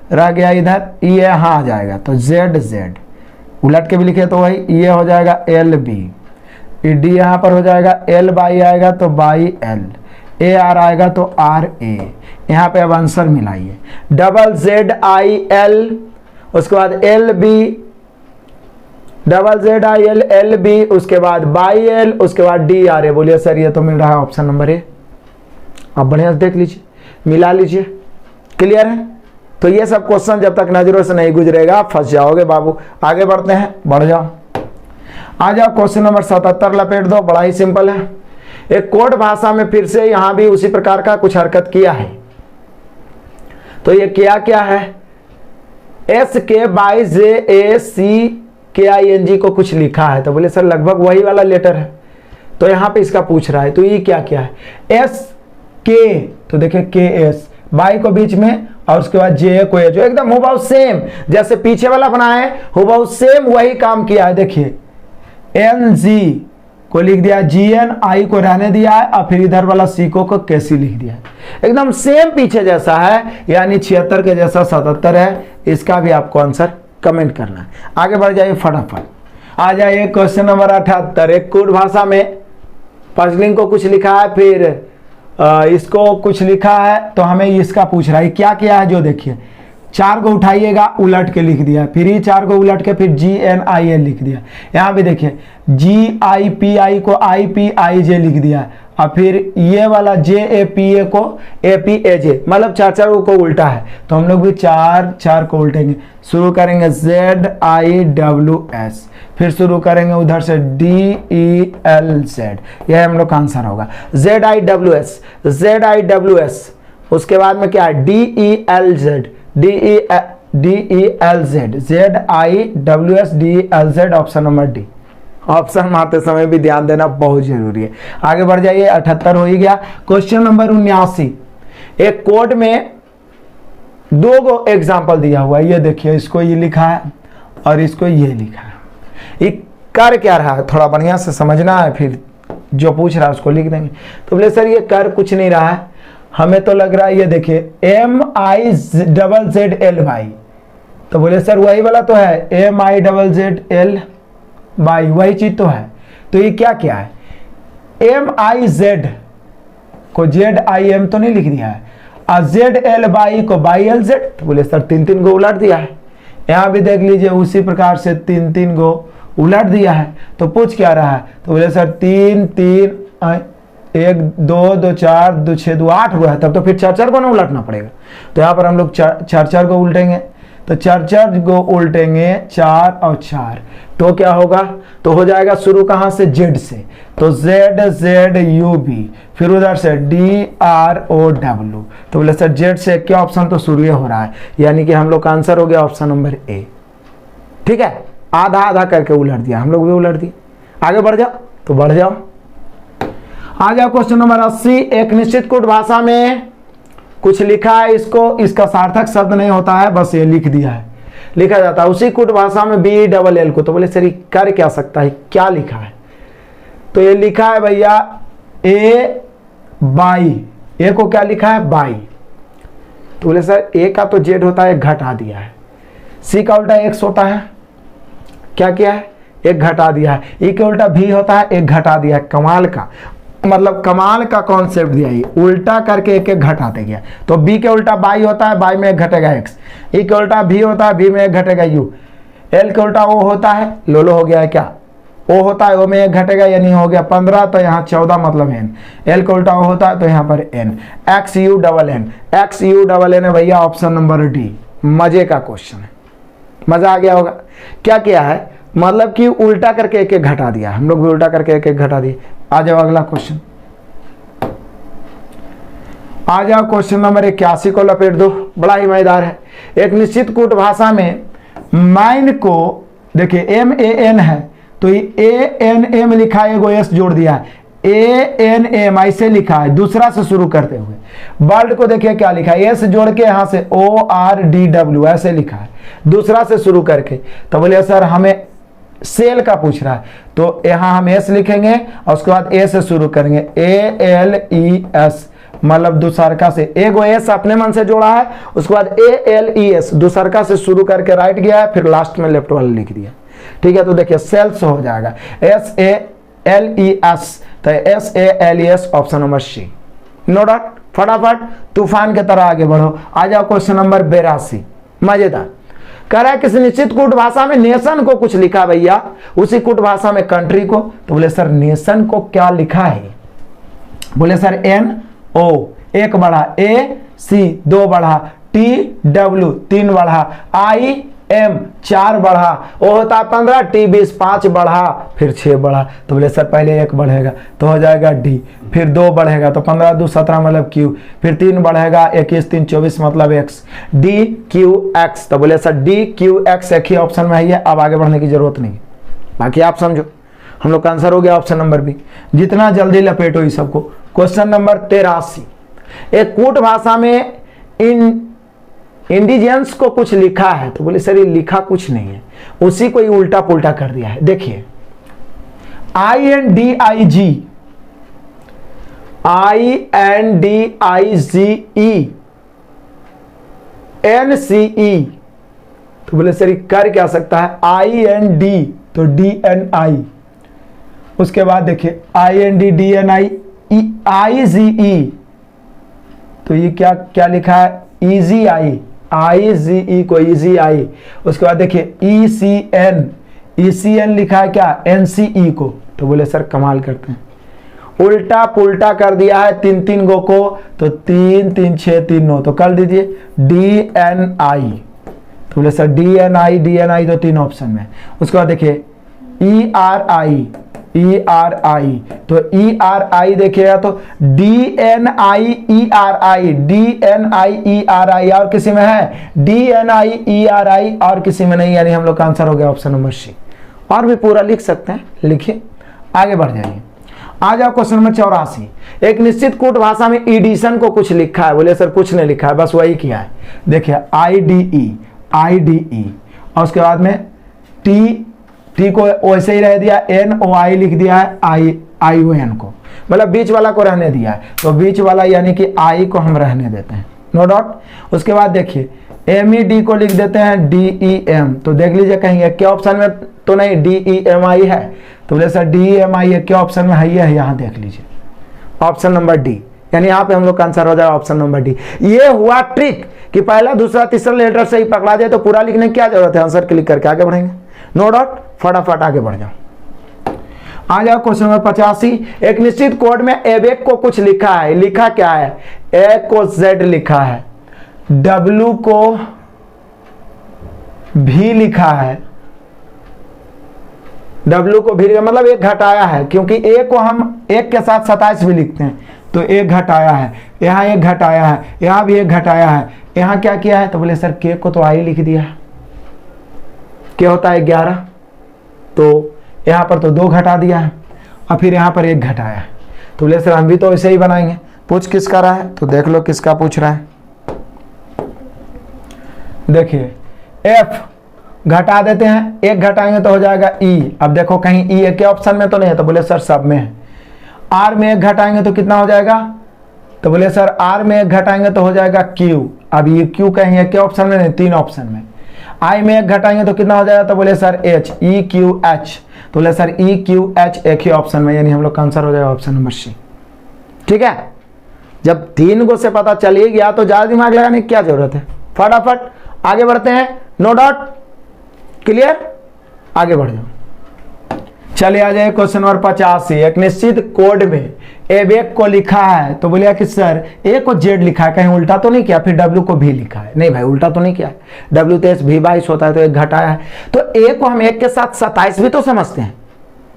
[SPEAKER 1] रह गया इधर, ये यहाँ आ जाएगा तो ZZ, उलट के भी लिखे तो वही, ये हो जाएगा LB, D यहाँ पर हो जाएगा L बाई आएगा तो बाई L, AR आएगा तो RA। यहाँ पे अब आंसर मिलाइए, डबल ZIL, उसके बाद LB, डबल ZIL LB, उसके बाद बाई L, उसके बाद DRA। बोलिए सर ये तो मिल रहा है ऑप्शन नंबर A। आप बढ़िया से देख लीजिए, मिला लीजिए। क्लियर है। तो ये सब क्वेश्चन जब तक नजरों से नहीं गुजरेगा फंस जाओगे बाबू। आगे बढ़ते हैं, बढ़ जाओ। आ जाओ क्वेश्चन नंबर 77 लपेट दो। बड़ा ही सिंपल है। एक कोड भाषा में फिर से यहां भी उसी प्रकार का कुछ हरकत किया है। तो ये क्या है, SK बाई JAC KING को कुछ लिखा है, तो बोले सर लगभग वही वाला लेटर है, तो यहाँ पे इसका पूछ रहा है, तो ये क्या क्या है, SK, तो देखिए KS, बाई को बीच में और उसके बाद JA को जो एकदम हुबहू सेम जैसे पीछे वाला बना है, हुबहू सेम वही काम किया है। देखिए NG को लिख दिया, GNI को रहने दिया है, और फिर इधर वाला C को KC लिख दिया है, एकदम सेम पीछे जैसा है, यानी 76 के जैसा 77 है। इसका भी आपको आंसर कमेंट करना है। आगे बढ़ जाइए फटाफट। आ जाइए क्वेश्चन नंबर 78। एक कूट भाषा में पजलिंग को कुछ लिखा है, फिर इसको कुछ लिखा है, तो हमें इसका पूछ रहा है क्या क्या है। जो देखिए 4 को उठाइएगा, उलट के लिख दिया, फिर ये 4 को उलट के फिर GNIL लिख दिया। यहाँ भी देखिए GIPI को IPIJ लिख दिया, और फिर ये वाला JAPA को APAJ, मतलब 4 को उल्टा है, तो हम लोग भी 4 को उल्टेंगे। शुरू करेंगे ZIWS, फिर शुरू करेंगे उधर से DELZ, यह हम लोग का आंसर होगा। ZIWS, उसके बाद में क्या है DELZ, ZIWS option number D. Option मारते समय भी ध्यान देना बहुत जरूरी है। आगे बढ़ जाइए, 78 हो ही गया। Question number 79। एक कोड में 2 गो एग्जाम्पल दिया हुआ है, ये देखिए, इसको ये लिखा है और इसको ये लिखा है। ये कर क्या रहा है थोड़ा बढ़िया से समझना है, फिर जो पूछ रहा है उसको लिख देंगे। तो बोले सर ये कर कुछ नहीं रहा है, हमें तो लग रहा है ये देखिए MIZZL, तो बोले सर वही वाला तो है, MIZZL, वही चीज तो है। तो ये क्या क्या है, MIZ को ZIM तो नहीं लिख दिया है, और ZL को BILZ, तो बोले सर 3 गो उलट दिया है। यहाँ भी देख लीजिए उसी प्रकार से 3 गो उलट दिया है। तो पूछ क्या रहा है, तो बोले सर 3 1 2 2 4 2 6 2 8 गो है, तब तो फिर 4 को ना उलटना पड़ेगा। तो यहाँ पर हम लोग 4 को उल्टेंगे, तो 4 को उल्टेंगे, 4 और 4, तो क्या होगा, तो हो जाएगा शुरू कहाँ से, Z से, तो ZZUB, फिर उधर से DROW, तो बोले सर Z से क्या ऑप्शन तो शुरू हो रहा है, यानी कि हम लोग का आंसर हो गया ऑप्शन नंबर A। ठीक है, आधा आधा करके उलट दिया, हम लोग भी उलट दिए। आगे बढ़ जाओ, तो बढ़ जाओ। आ जाओ क्वेश्चन नंबर 80। एक निश्चित कूट भाषा में कुछ लिखा है, इसका सार्थक शब्द नहीं होता है, बस ये लिख दिया है, लिखा जाता है उसी कूट भाषा में BLL को। तो बोले सर कर क्या सकता है, क्या लिखा है, तो ये लिखा है भैया ए को क्या लिखा है, बाई। तो बोले सर ए का तो Z होता है, घटा दिया है। C का उल्टा X होता है, क्या किया है, एक घटा दिया है। E के उल्टा V होता है, एक घटा दिया है। कमाल का, मतलब कमाल का कॉन्सेप्ट दिया, ये उल्टा करके एक घटाते गया। तो B के उल्टा बाई होता है, बाई में एक घटेगा X। E के उल्टा V होता है, V में एक घटेगा U। L के उल्टा O होता है, लोलो हो गया है क्या, O होता है, O में एक घटेगा, यानी हो गया 15, तो यहाँ 14 मतलब N। L का उल्टा O होता है, तो यहाँ पर N। XUNN है भैया, ऑप्शन नंबर डी। मजे का क्वेश्चन है, मजा आ गया होगा। क्या किया है, मतलब कि उल्टा करके एक घटा दिया, हम लोग भी उल्टा करके एक घटा दिए। आ जाओ अगला क्वेश्चन, आ जाओ क्वेश्चन नंबर 81 को लपेट दो, बड़ा ही मजेदार है। एक निश्चित कूट भाषा में माइन को देखिए MAN है, तो ये ANM लिखा है, एगो S जोड़ दिया है, ANM ऐसे लिखा है दूसरा से शुरू करते हुए। वर्ड को देखिए क्या लिखा है, S जोड़ के यहाँ से ORDW ऐसे लिखा है दूसरा से शुरू करके। तो बोले सर हमें सेल का पूछ रहा है, तो यहाँ हम S लिखेंगे और उसके बाद A से शुरू करेंगे, ALES, मतलब दूसरका से, एगो S अपने मन से जोड़ा है, उसके बाद ALES दूसरका से शुरू करके राइट गया है, फिर लास्ट में लेफ्ट वाला लिख दिया। ठीक है, तो देखिए सेल्स हो जाएगा SALES, तो SALES option number C। No doubt, फटाफट तूफान के तरह आगे बढ़ो। आ जाओ क्वेश्चन नंबर 82, मजेदार। कह रहा है किसी निश्चित कूट भाषा में नेशन को कुछ लिखा भैया, उसी कूट भाषा में कंट्री को। तो बोले सर नेशन को क्या लिखा है, बोले सर NO 1 बढ़ा, AC 2 बढ़ा, TW 3 बढ़ा, एम 4 बढ़ा, वो होता है 15, टी 20, 5 बढ़ा, फिर 6 बढ़ा, तो बोले सर पहले 1 बढ़ेगा तो हो जाएगा डी, फिर 2 बढ़ेगा तो 15 2 17 मतलब क्यू, फिर 3 बढ़ेगा 21 3 24 मतलब एक्स, डी क्यू एक्स। तो बोले सर डी क्यू एक्स एक ही ऑप्शन में है, अब आगे बढ़ने की जरूरत नहीं, बाकी आप समझो। हम लोग का आंसर हो गया ऑप्शन नंबर बी। जितना जल्दी लपेटो इस सबको। क्वेश्चन नंबर 83, एक कूट भाषा में इंडिजियंस को कुछ लिखा है, तो बोले सर ये लिखा कुछ नहीं है, उसी को ही उल्टा पुल्टा कर दिया है। देखिए INDIGE तो बोले सर कर क्या सकता है, IND तो DNI, उसके बाद देखिए INDDNI IGE तो ये क्या क्या लिखा है, EGI IGE को EGI, उसके बाद देखिए ECN लिखा है क्या, NCE को। तो बोले सर कमाल करते हैं, उल्टा पुल्टा कर दिया है 3 गो को, तो 3 3 6 3 9, तो कर दीजिए DNI। तो बोले सर DNI तो 3 ऑप्शन में। उसके बाद देखिए ERI तो ERI देखिएगा तो DNI ERI और किसी में है, DNI ERI और किसी में नहीं, यानी हम लोग का आंसर हो गया ऑप्शन नंबर सी। और भी पूरा लिख सकते हैं, लिखिए आगे बढ़ जाइए। आ जाओ क्वेश्चन नंबर 84, एक निश्चित कूट भाषा में एडिशन को कुछ लिखा है, बोले सर कुछ नहीं लिखा है, बस वही किया है। देखिए IDE और उसके बाद में टी को वैसे ही रह दिया, NOI लिख दिया है, ION को, मतलब बीच वाला को रहने दिया है, तो बीच वाला यानी कि I को हम रहने देते हैं, नो डॉट। उसके बाद देखिए MED को लिख देते हैं DEM, तो देख लीजिए कहीं क्या ऑप्शन में तो नहीं DEMI है, तो बोले सर DEMI क्या ऑप्शन में है, यहाँ देख लीजिए ऑप्शन नंबर डी, यानी यहाँ पे हम लोग का आंसर हो जाएगा ऑप्शन नंबर डी। ये हुआ ट्रिक कि पहला दूसरा तीसरा लेटर से ही पकड़ा जाए, तो पूरा लिखने की क्या जरूरत है, आंसर क्लिक करके आगे बढ़ेंगे, नो डॉट, फटाफट आगे बढ़ जाओ। आ जाओ क्वेश्चन नंबर 85, एक निश्चित कोड में एबेक को कुछ लिखा है, लिखा क्या है, ए को Z लिखा है, W को भी लिखा है, W को भी मतलब एक घटाया है, क्योंकि ए को हम एक के साथ 27 भी लिखते हैं, तो एक घटाया है, यहाँ एक घटाया है, यहाँ भी एक घटाया है, यहाँ क्या किया है, तो बोले सर के को तो आई लिख दिया है, क्या होता है 11, तो यहाँ पर तो 2 घटा दिया है, और फिर यहाँ पर 1 घटाया है, तो बोले सर हम भी तो ऐसे ही बनाएंगे। पूछ किसका रहा है, तो देख लो किसका पूछ रहा है। देखिए F घटा देते हैं, 1 घटाएंगे तो हो जाएगा E, अब देखो कहीं E एक ऑप्शन में तो नहीं है, तो बोले सर सब में है। R में 1 घटाएंगे तो कितना हो जाएगा, तो बोले सर R में 1 घटाएंगे तो हो जाएगा Q, अब ये Q कहीं एक ऑप्शन में नहीं, 3 ऑप्शन में। I में 1 घटाएंगे तो कितना हो जाएगा, तो बोले सर H EQH, तो बोले सर EQH एक ही ऑप्शन में, यानी हम लोग का आंसर हो जाएगा ऑप्शन नंबर सी। ठीक है, जब 3 गो से पता चल ही गया तो ज्यादा दिमाग लगाने की क्या जरूरत है, फटाफट आगे बढ़ते हैं, नो डॉट, क्लियर, आगे बढ़ जाओ। चलिए आ जाए क्वेश्चन नंबर 85, एक निश्चित कोड में एबेक को लिखा है, तो बोलिए कि सर ए को Z लिखा है, कहीं उल्टा तो नहीं किया, फिर W को भी लिखा है, नहीं भाई उल्टा तो नहीं किया है, W तो भी 22 होता है, तो 1 घटाया है, तो ए को हम 1 के साथ 27 भी तो समझते हैं,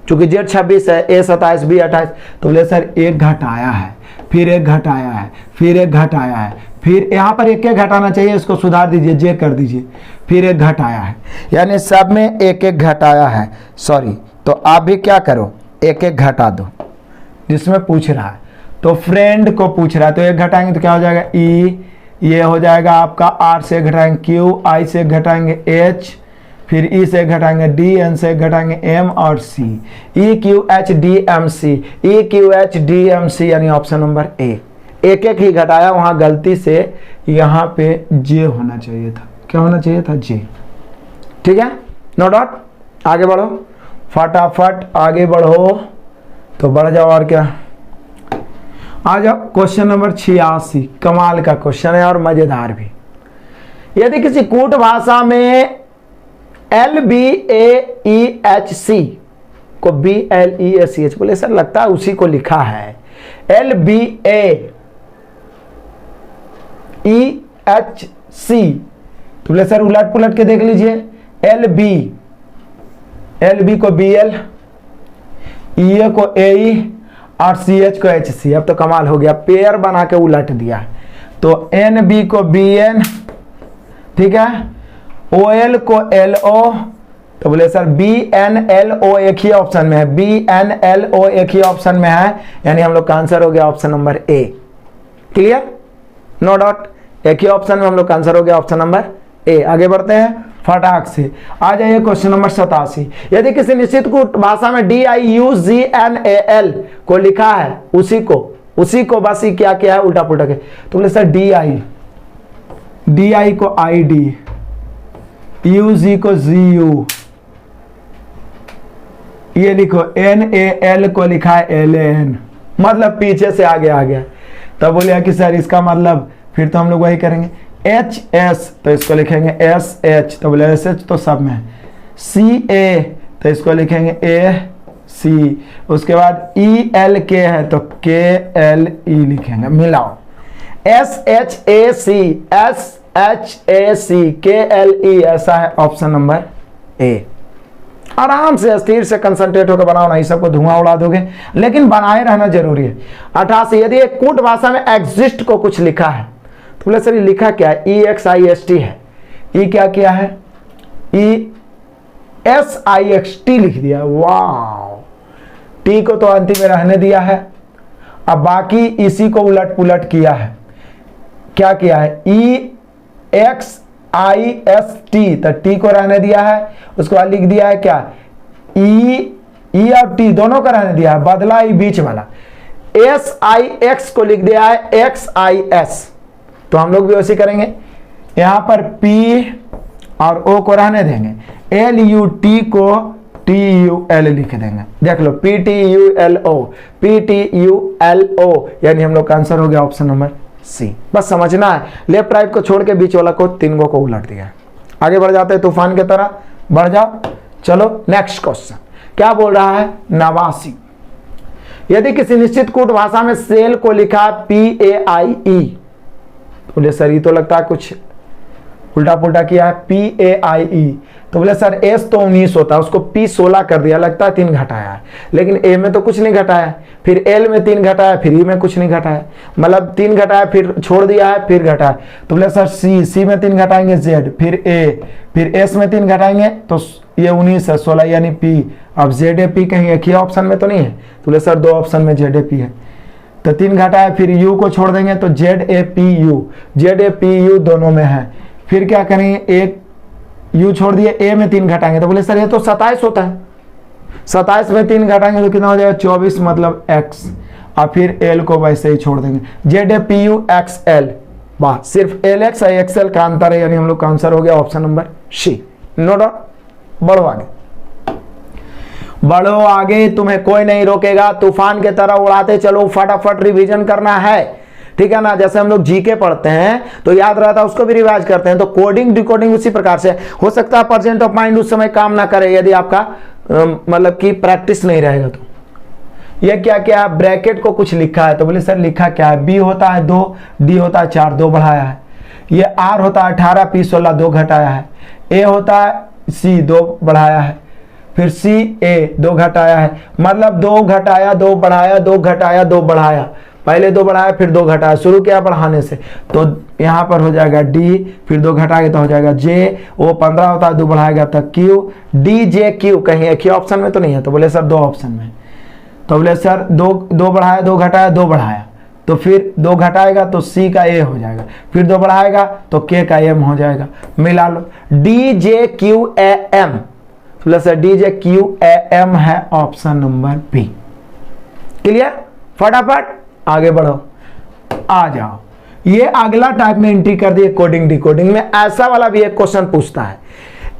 [SPEAKER 1] चूंकि Z 26 है, A 27 B 28, तो बोले सर 1 घटाया है, फिर 1 घटाया है, फिर 1 घटाया है, फिर यहाँ पर 1 घटाना चाहिए, इसको सुधार दीजिए, J कर दीजिए, फिर 1 घटाया है, यानी सब में 1 घटाया है, सॉरी, तो आप भी क्या करो 1 घटा दो, जिसमें पूछ रहा है, तो फ्रेंड को पूछ रहा है, तो 1 घटाएंगे तो क्या हो जाएगा E, ये हो जाएगा आपका R से घटाएंगे Q, I से घटाएंगे H, फिर E से घटाएंगे D, N से घटाएंगे M और C, EQHDMC, EQHDMC यानी ऑप्शन नंबर ए। 1 ही घटाया, वहां गलती से यहाँ पे J होना चाहिए था, क्या होना चाहिए था, J। ठीक है, नो डॉट, आगे बढ़ो, फटाफट आगे बढ़ो, तो बढ़ जाओ, और क्या। आ जाओ क्वेश्चन नंबर 86, कमाल का क्वेश्चन है और मजेदार भी। यदि किसी कूट भाषा में LBAEHC को BLEACH, बोले सर लगता है उसी को लिखा है, LBAEHC, तो तो बोले सर उलट पुलट के देख लीजिए, एल बी को बी एल, ई को ए ई और सी एच को एच सी। अब तो कमाल हो गया, पेयर बना के उलट दिया है। तो एन बी को बी एन, ठीक है, ओ एल को एल ओ, तो बोले sir B N L O एक ही ऑप्शन में है, बी एन एल ओ एक ही ऑप्शन में है, यानी हम लोग का आंसर हो गया option number A. Clear, no doubt, एक ही ऑप्शन में हम लोग का आंसर हो गया ऑप्शन नंबर ए। आगे बढ़ते हैं फटाक से, आ जाइए क्वेश्चन नंबर 87। यदि किसी निश्चित कूट भाषा में DIUGNAL को लिखा है, उसी को बस ही क्या किया है, उल्टा पुल्टा के, तो बोले सर DI को ID, UG को GU, ये लिखो NAL को लिखा है LN, मतलब पीछे से आगे आ गया। तब बोलिए कि सर इसका मतलब, फिर तो हम लोग वही करेंगे, HS तो इसको लिखेंगे SH, तो बोले SH तो सब में है, CA तो इसको लिखेंगे AC, उसके बाद ELK है तो KLE लिखेंगे, मिलाओ, SHAC KLE, ऐसा है ऑप्शन नंबर ए। आराम से स्थिर से कंसंट्रेट होकर बनाओ, नहीं सबको धुआं उड़ा दोगे, लेकिन बनाए रहना जरूरी है। 88, यदि एक कूट भाषा में एग्जिस्ट को कुछ लिखा है, तो बोले सर ये लिखा क्या है, EXIST है, ई क्या किया है, ESIXT लिख दिया, वाह, टी को तो अंतिम में रहने दिया है, अब बाकी इसी को उलट पुलट किया है, क्या किया है, EXIST, तो टी को रहने दिया है, उसके बाद लिख दिया है क्या, ई और टी दोनों को रहने दिया है, बदला ही बीच वाला, SIX को लिख दिया है XIS, तो हम लोग भी वैसे करेंगे, यहां पर P और O को रहने देंगे, LUT को TUL लिख देंगे, देख लो PTULO, यानी हम लोग का आंसर हो गया ऑप्शन नंबर सी। बस समझना है, लेफ्ट राइट को छोड़ के बीच वाला को तीनों को उलट दिया। आगे बढ़ जाते हैं तूफान की तरह, बढ़ जाओ। चलो नेक्स्ट क्वेश्चन क्या बोल रहा है, 89, यदि किसी निश्चित कूट भाषा में सेल को लिखा PAIE, बोले सर ये तो लगता है कुछ उल्टा पुल्टा किया है, PAIE, तो बोले सर S तो 19 होता है, उसको P 16 कर दिया, लगता है 3 घटाया है, लेकिन A में तो कुछ नहीं घटाया, फिर L में 3 घटाया, फिर E में कुछ नहीं घटाया, मतलब 3 घटाया फिर छोड़ दिया है, फिर घटाया, तो बोले सर C में 3 घटाएंगे Z, फिर A, फिर S में 3 घटाएंगे तो ये 19 है, 16 यानी P। अब ZAP कहीं एक ही ऑप्शन में तो नहीं है, तो बोले सर 2 ऑप्शन में ZAP है, तो 3 घटाया, फिर U को छोड़ देंगे तो ZAPU दोनों में है, फिर क्या करेंगे, एक U छोड़ दिए, A में 3 घटाएंगे, तो बोले सर ये तो 27 होता है, 27 में 3 घटाएंगे तो कितना हो जाएगा, 24, मतलब X, और फिर L को वैसे ही छोड़ देंगे, ZAPUXL, वाह, सिर्फ LX और XL का अंतर है, यानी हम लोग का आंसर हो गया option number C. No doubt, बढ़ो आगे, बढ़ो आगे, तुम्हें कोई नहीं रोकेगा, तूफान के तरह उड़ाते चलो, फटाफट रिवीजन करना है, ठीक है ना। जैसे हम लोग जीके पढ़ते हैं तो याद रहता है, उसको भी रिवाइज करते हैं, तो कोडिंग डिकोडिंग उसी प्रकार से। हो सकता है परसेंट ऑफ माइंड उस समय काम ना करे यदि आपका मतलब कि प्रैक्टिस नहीं रहेगा। तो ये क्या क्या ब्रैकेट को कुछ लिखा है, तो बोले सर लिखा क्या है, B होता है 2, D होता है 4, 2 बढ़ाया है, ये R होता है 18, P 16, 2 घटाया है, A होता है C, 2 बढ़ाया है, फिर CA 2 घटाया है, मतलब 2 घटाया 2 बढ़ाया, 2 घटाया 2 बढ़ाया, पहले 2 बढ़ाया फिर 2 घटाया, शुरू किया बढ़ाने से, तो यहाँ पर हो जाएगा D, फिर 2 घटाएगा तो हो जाएगा J, वो 15 होता है 2 बढ़ाएगा तो Q, DJQ, कहीं एक ही ऑप्शन में तो नहीं है, तो बोले सर 2 ऑप्शन में, तो बोले सर 2 बढ़ाया 2 घटाया 2 बढ़ाया, तो फिर 2 घटाएगा तो C का A हो जाएगा, फिर 2 बढ़ाएगा तो K का M हो जाएगा, मिला लो, DJQAM, बोले सर DJQAM है ऑप्शन नंबर बी। क्लियर, फटाफट आगे बढ़ो, आ जाओ। ये अगला टाइप में एंट्री कर दिए कोडिंग डिकोडिंग में, ऐसा वाला भी एक क्वेश्चन पूछता है।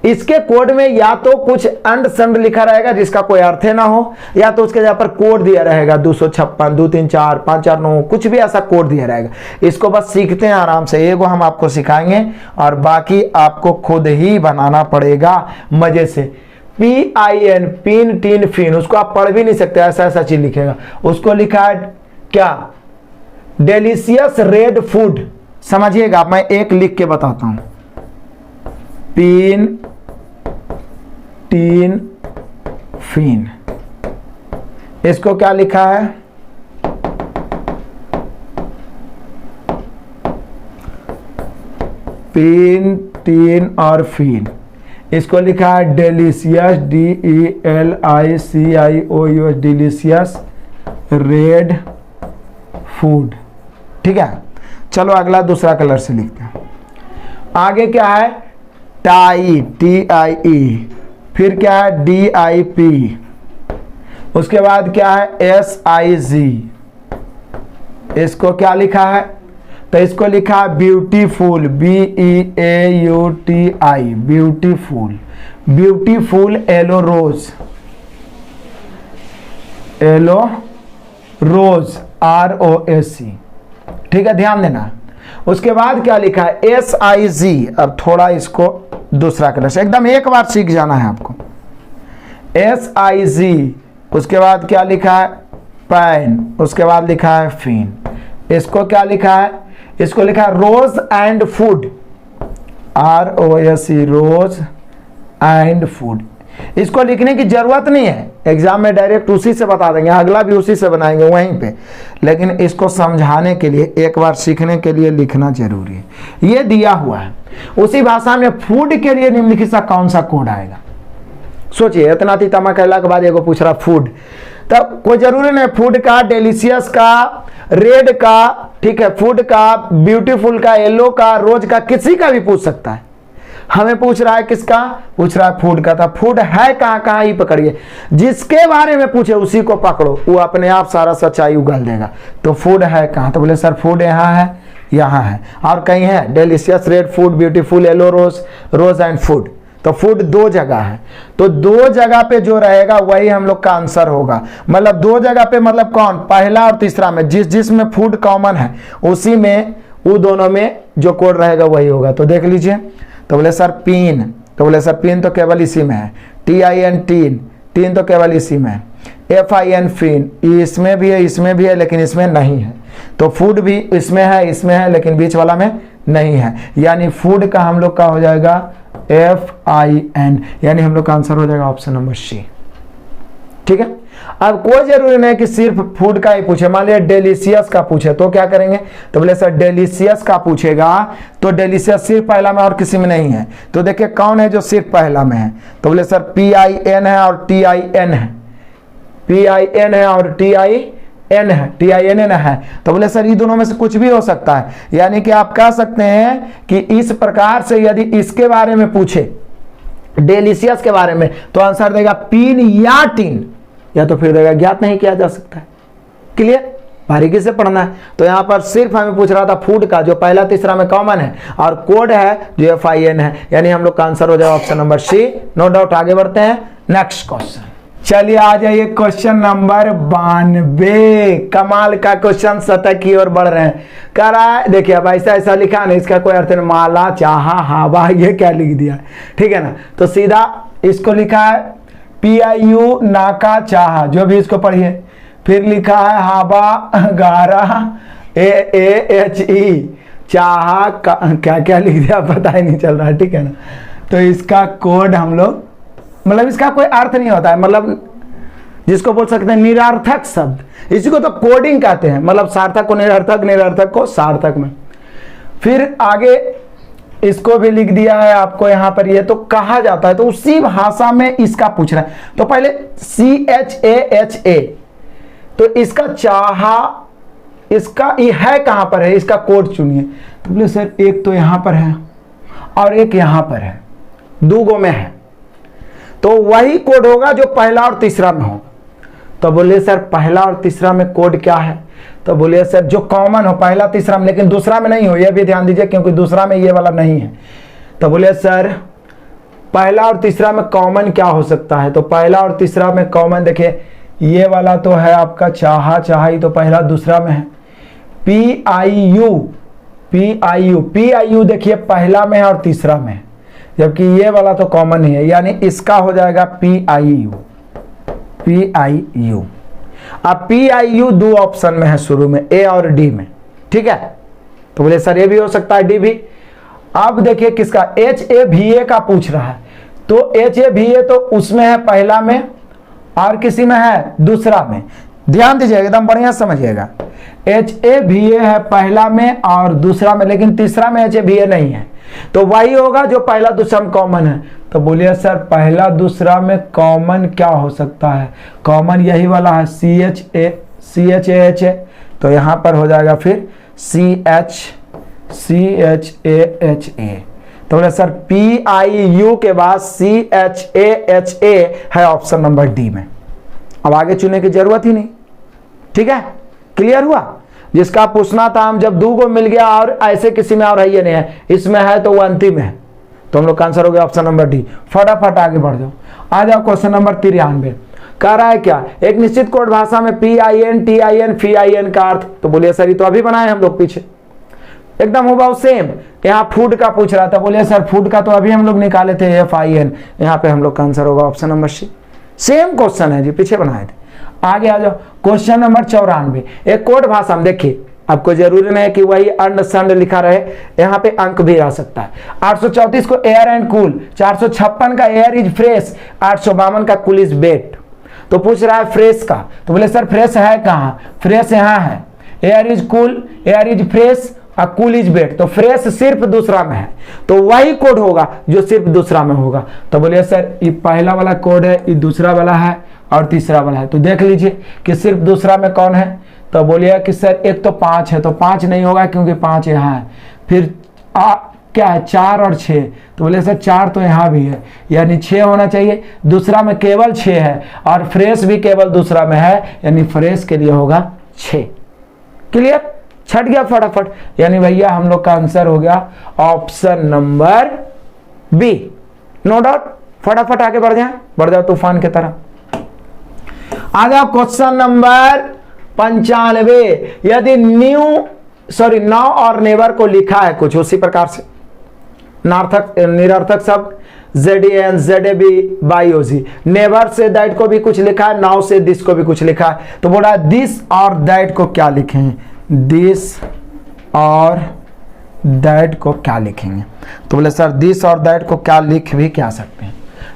[SPEAKER 1] इसके कोड में या तो कुछ अंड संड लिखा रहेगा जिसका कोई अर्थ ना हो, या तो उसके जगह पर कोड दिया रहेगा 256 2 3 4 5 4 9, कुछ भी ऐसा कोड दिया रहेगा। इसको बस सीखते हैं आराम से, एगो हम आपको सिखाएंगे और बाकी आपको खुद ही बनाना पड़ेगा मजे से। PIN, पिन टीन फिन, उसको आप पढ़ भी नहीं सकते, ऐसा ऐसा चीज लिखेगा। उसको लिखा है क्या, डिलीशियस रेड फूड, समझिएगा, मैं एक लिख के बताता हूं, पीन टीन फीन। इसको क्या लिखा है? पीन टीन और फीन। इसको लिखा है delicious, DELICIOUS, delicious red food. ठीक है, चलो अगला दूसरा कलर से लिखते हैं। आगे क्या है? Tie, TIE। फिर क्या है? DIP। उसके बाद क्या है? SIG। इसको क्या लिखा है? तो इसको लिखा है beautiful, BEAUTI, beautiful. Beautiful yellow rose, yellow rose, ROSC। ठीक है, ध्यान देना। उसके बाद क्या लिखा है? SIG। अब थोड़ा इसको दूसरा कलर से, एकदम एक बार सीख जाना है आपको। SIG। उसके बाद क्या लिखा है? पैन। उसके बाद लिखा है फीन। इसको क्या लिखा है? इसको लिखा है rose and food, ROSC, rose and food. इसको लिखने की जरूरत नहीं है, एग्जाम में डायरेक्ट उसी से बता देंगे, अगला भी उसी से बनाएंगे वहीं पे, लेकिन इसको समझाने के लिए, एक बार सीखने के लिए लिखना जरूरी है। ये दिया हुआ है। उसी भाषा में फूड के लिए निम्नलिखित सा कौन सा कोड आएगा? सोचिए, इतना तीतमा कहला के बाद एगो पूछ रहा फूड, तब कोई जरूरी नहीं फूड का, डेलीशियस का, रेड का, ठीक है, फूड का, ब्यूटीफुल का, येलो का, रोज का, किसी का भी पूछ सकता है। हमें पूछ रहा है किसका? पूछ रहा है फूड का। था फूड है कहाँ कहाँ ही पकड़िए, जिसके बारे में पूछे उसी को पकड़ो, वो अपने आप सारा सच्चाई उगल देगा। तो फूड है कहाँ? तो बोले सर फूड यहाँ है, यहाँ है, और कहीं है? Delicious, red food, beautiful, yellow rose, rose and food. तो फूड दो जगह है, तो दो जगह पे जो रहेगा वही हम लोग का आंसर होगा। मतलब दो जगह पे, मतलब कौन? पहला और तीसरा में, जिसमें फूड कॉमन है उसी में, वो दोनों में जो कोड रहेगा वही होगा। तो देख लीजिए। तो बोले सर पीन, तो बोले सर पीन तो केवल इसी में है। TIN टीन, टीन तो केवल इसी में है। FIN फीन, इसमें भी है, इसमें भी है, लेकिन इसमें नहीं है। तो फूड भी इसमें है, लेकिन बीच वाला में नहीं है। यानी फूड का हम लोग का हो जाएगा FIN, यानी हम लोग का आंसर हो जाएगा ऑप्शन नंबर C। ठीक है, अब कोई जरूरी नहीं कि सिर्फ फूड का ही पूछे। मान लिया डेलीशियस का पूछे तो क्या करेंगे? तो बोले सर डेलीशियस का पूछेगा तो डेलीशियस सिर्फ पहला में और किसी में नहीं है। तो देखिए कौन है जो सिर्फ पहला में है? तो बोले सर PIN है और TIN है, PIN है और TIN है, TINN है। तो बोले सर ये दोनों में से कुछ भी हो सकता है। यानी कि आप कह सकते हैं कि इस प्रकार से यदि इसके बारे में पूछे, डेलीशियस के बारे में, तो आंसर देगा पीन या टीन, या तो फिर देगा ज्ञात नहीं किया जा सकता है। क्लियर? बारीकी से पढ़ना है। तो यहाँ पर सिर्फ हमें पूछ रहा था फूड का, जो पहला तीसरा में कॉमन है, और कोड है जो FIN है, यानी हम लोग का आंसर हो जाएगा option number C। No doubt. आगे बढ़ते हैं नेक्स्ट क्वेश्चन। चलिए आ जाइए क्वेश्चन नंबर 92। कमाल का क्वेश्चन, सतह की ओर बढ़ रहे हैं। कह रहा है, देखिए अब ऐसा लिखा नहीं, इसका कोई अर्थ नहीं। माला चाहा हवा, ये क्या लिख दिया? ठीक है ना, तो सीधा इसको लिखा है PIU नाका चाहा, जो भी इसको पढ़िए। फिर लिखा है हवा गारा AAHE चाहा का, क्या क्या लिख दिया पता ही नहीं चल रहा है। ठीक है ना, तो इसका कोड हम लोग, मतलब इसका कोई अर्थ नहीं होता है, मतलब जिसको बोल सकते हैं निरर्थक शब्द, इसी को तो कोडिंग कहते हैं। मतलब सार्थक को निरर्थक, निरर्थक को सार्थक में। फिर आगे इसको भी लिख दिया है आपको यहाँ पर, ये तो कहा जाता है, तो उसी भाषा में इसका पूछ रहा है। तो पहले CHAHA, तो इसका चाहा, इसका ये है कहां पर है? इसका कोड चुनिए। तो बोले सर एक तो यहां पर है और एक यहां पर है, दो गो में है, तो वही कोड होगा जो पहला और तीसरा में हो। तो बोले सर पहला और तीसरा में कोड क्या है? तो बोले सर जो कॉमन हो पहला तीसरा में, लेकिन दूसरा में नहीं हो, यह भी ध्यान दीजिए क्योंकि दूसरा में ये वाला नहीं है। तो बोले सर पहला और तीसरा में कॉमन क्या हो सकता है? तो पहला और तीसरा में कॉमन देखिए, ये वाला तो है आपका चाहा, चाहा ही तो पहला दूसरा में है। PIU देखिए पहला में है और तीसरा में है, जबकि ये वाला तो कॉमन ही है, यानी इसका हो जाएगा PIU। अब PIU दो ऑप्शन में है शुरू में, A और D में। ठीक है, तो बोले सर ये भी हो सकता है D भी। अब देखिए किसका HAVA का पूछ रहा है, तो HAVA तो उसमें है पहला में और किसी में है दूसरा में। ध्यान दीजिएगा, एकदम बढ़िया समझिएगा। HAVA है पहला में और दूसरा में, लेकिन तीसरा में HAVA नहीं है, तो वही होगा जो पहला दूसरा में कॉमन है। तो बोलिए सर पहला दूसरा में कॉमन क्या हो सकता है? कॉमन यही वाला है CHAH है, तो यहां पर हो जाएगा फिर CHAHA। तो बोले सर PIU के बाद CHAHA है ऑप्शन नंबर डी में। अब आगे चुनने की जरूरत ही नहीं। ठीक है, क्लियर हुआ? जिसका पूछना था हम, जब 2 को मिल गया और ऐसे किसी में और है ये नहीं है, इसमें है तो वो अंतिम है, तो हम लोग का आंसर हो गया ऑप्शन नंबर डी। फटाफट आगे बढ़ जाओ। आ जाओ क्वेश्चन नंबर 93। कह रहा है क्या? एक निश्चित कोड भाषा में PIN TIN FIN का अर्थ। तो बोलिए सर ये तो अभी बनाए हम लोग पीछे, एकदम हुबहू सेम। यहाँ फूड का पूछ रहा था, बोलिए सर फूड का तो अभी हम लोग निकाले थे FIN। यहाँ पे हम लोग का आंसर होगा option number C. Same question है जी, पीछे बनाए थे। आगे आ जाओ क्वेश्चन नंबर 94। एक कोड भाषा में देखिए, आपको जरूरी नहीं है कि वही अंड संड लिखा रहे, यहाँ पे अंक भी आ सकता है। 834 को एयर एंड कूल, 456 का एयर इज फ्रेश, 852 का कूल इज बेट। तो पूछ रहा है फ्रेश का, तो बोले सर फ्रेश है कहाँ? फ्रेश यहाँ है। Air is cool, air is fresh और कूल इज बेट, तो फ्रेश सिर्फ दूसरा में है, तो वही कोड होगा जो सिर्फ दूसरा में होगा। तो बोलिए सर ये पहला वाला कोड है, ये दूसरा वाला है और तीसरा वाला है। तो देख लीजिए कि सिर्फ दूसरा में कौन है। तो बोलिए कि सर एक तो 5 है, तो 5 नहीं होगा क्योंकि 5 यहाँ है। फिर क्या है? 4 और 6, तो बोले सर 4 तो यहाँ भी है, यानी 6 होना चाहिए। दूसरा में केवल 6 है और फ्रेश भी केवल दूसरा में है, यानी फ्रेश के लिए होगा 6। क्लियर? छट गया फटाफट, यानी भैया हम लोग का आंसर हो गया option number B. No doubt. फटाफट आगे बढ़ जाओ तूफान की तरह। आ जाओ क्वेश्चन नंबर 95। यदि नाउ और नेवर को लिखा है कुछ उसी प्रकार से, निरर्थक शब्द ZAN ZAB BIOZ, never say that को भी कुछ लिखा है, नाउ से दिस को भी कुछ लिखा है। तो बोला दिस और दैट को क्या लिखेंगे? दिस और दैट को क्या लिखेंगे? तो बोले सर दिस और दैट को क्या लिख भी क्या सकते हैं?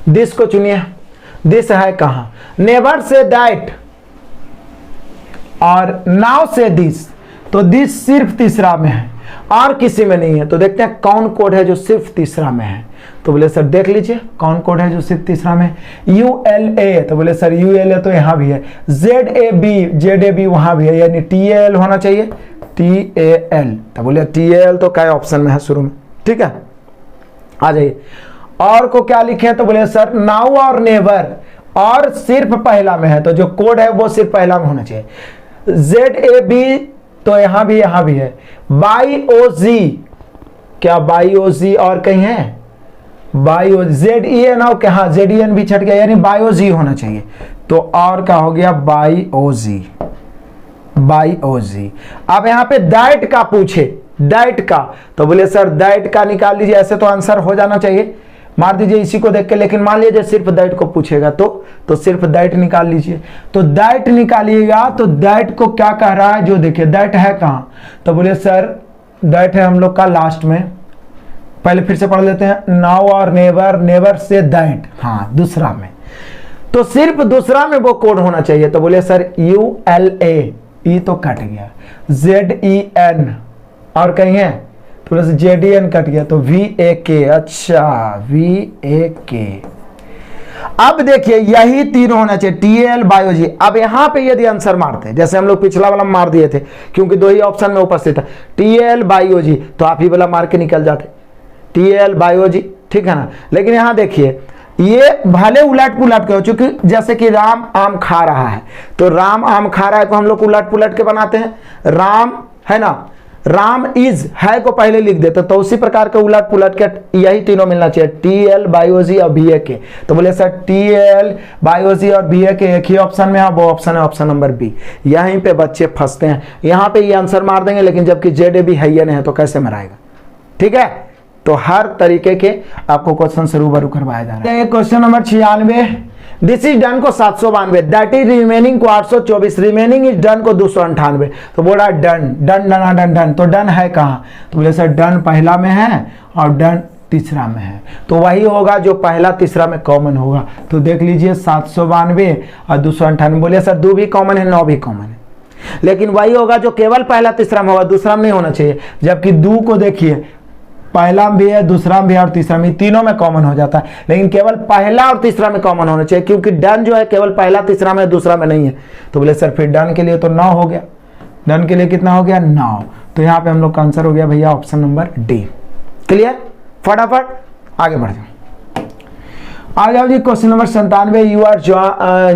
[SPEAKER 1] दिस को चुनिए, दिस है कहां? नेवर से दैट और नाउ से दिस, तो दिस सिर्फ तीसरा में है और किसी में नहीं है। तो देखते हैं कौन कोड है जो सिर्फ तीसरा में है। तो बोले सर देख लीजिए कौन कोड है जो सिर्फ तीसरा में है। ULA, तो बोले सर ULA तो यहां भी है। ZAB वहां भी है, यानी TAL होना चाहिए, TAL। तो बोले TAL तो क्या ऑप्शन में है शुरू में। ठीक है, आ जाइए। और को क्या लिखे? तो बोले सर नाउ और नेवर, और सिर्फ पहला में है, तो जो कोड है वो सिर्फ पहला में होना चाहिए। ZAB तो यहां भी है। BIOZ, क्या BIOZ और कहीं है? ZEN और क्या? हाँ ZEN भी छट गया, यानी BIOZ होना चाहिए। तो और क्या हो गया? BIOZ। अब यहां पे दैट का पूछे, दैट का, तो बोले सर दैट का निकाल लीजिए, ऐसे तो आंसर हो जाना चाहिए, मार दीजिए इसी को देख के। लेकिन मान लीजिए सिर्फ दैट को पूछेगा तो सिर्फ दैट निकाल लीजिए। तो दैट निकालिएगा, तो दैट को क्या कह रहा है? जो देखिए दैट है कहाँ? तो बोले सर दैट है हम लोग का लास्ट में। पहले फिर से पढ़ लेते हैं। नाउ और नेवर, नेवर से दैट, हाँ दूसरा में, तो सिर्फ दूसरा में वो कोड होना चाहिए। तो बोले सर ULA, ई तो कट गया। ZEN और कहीं है? तो ZDN कट गया, तो VAK। अच्छा VAK। अब देखिए यही तीनों होना चाहिए, TAL BIOZ। अब यहां पे यदि आंसर मारते हैं, जैसे हम लोग पिछला वाला मार दिए थे क्योंकि 2 ही ऑप्शन में उपस्थित था, TAL BIOZ, तो आप ही वाला मार के निकल जाते, TAL BIOZ। ठीक है ना? लेकिन यहां देखिए ये भले उलट पुलट के हो, चूंकि जैसे कि राम आम खा रहा है, तो राम आम खा रहा है तो हम लोग उलट पुलट के बनाते हैं। राम है ना, राम इज है को पहले लिख देते, तो उसी प्रकार के उलट पुलट के यही तीनों मिलना चाहिए, TAL BIOZ और VAK। तो बोले सर TAL BIOZ और VAK एक ही ऑप्शन में है, वो ऑप्शन है ऑप्शन नंबर बी। यहीं पे बच्चे फंसते हैं, यहाँ पे ये आंसर मार देंगे, लेकिन जबकि ZAB है या नहीं है तो कैसे मराएगा? ठीक है, तो हर तरीके के आपको क्वेश्चन से रूबरू करवाया जा रहा है। Question number 96। This is done को 792, दैट इज रिमेनिंग को 824, रिमेनिंग इज डन को 298। तो बोला done done done done done, तो डन है कहाँ? तो बोले सर डन पहला में है और डन तीसरा में है, तो वही होगा जो पहला तीसरा में कॉमन होगा। तो देख लीजिए 792 और 298। बोलिए सर 2 भी कॉमन है 9 भी कॉमन है, लेकिन वही होगा जो केवल पहला तीसरा में होगा, दूसरा में नहीं होना चाहिए। जबकि 2 को देखिए पहला भी है, दूसरा भी है और तीसरा में, तीनों में कॉमन हो जाता है, लेकिन केवल पहला और तीसरा में कॉमन होना चाहिए, क्योंकि डन जो है केवल पहला तीसरा में, दूसरा में नहीं है। तो बोले सर फिर डन के लिए तो 9 हो गया, डन के लिए कितना हो गया? 9। तो यहाँ पे हम लोग का आंसर हो गया भैया ऑप्शन नंबर डी। क्लियर? फटाफट आगे बढ़ जाओ। आ जाओ जी question number 97। U are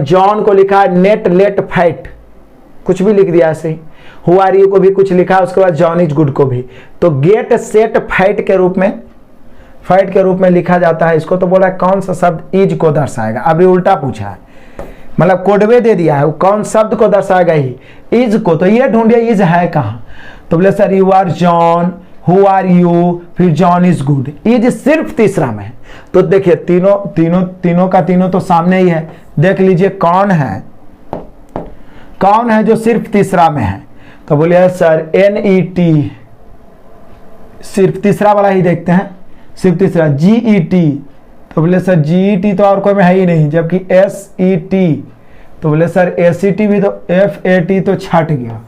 [SPEAKER 1] John को लिखा है नेट लेट फाइट, कुछ भी लिख दिया ऐसे ही। हु आर यू को भी कुछ लिखा है, उसके बाद जॉन इज गुड को भी। तो गेट सेट फाइट के रूप में लिखा जाता है इसको। तो बोला कौन सा शब्द इज को दर्शाएगा? अभी उल्टा पूछा है, मतलब कोडवे दे दिया है, कौन शब्द को दर्शाएगा ही? इज को। तो ये ढूंढिए इज है कहाँ? तो बोले sir you are John, who are you, फिर जॉन इज गुड। इज सिर्फ तीसरा में है। तो देखिए तीनों का तीनों तो सामने ही है। देख लीजिए कौन है जो सिर्फ तीसरा में है? तो बोलिए सर NET, सिर्फ तीसरा वाला ही देखते हैं, सिर्फ तीसरा। GET, तो बोले सर GET तो और कोई में है ही नहीं। जबकि SET, तो बोले सर ACT भी, तो FAT तो छट गया,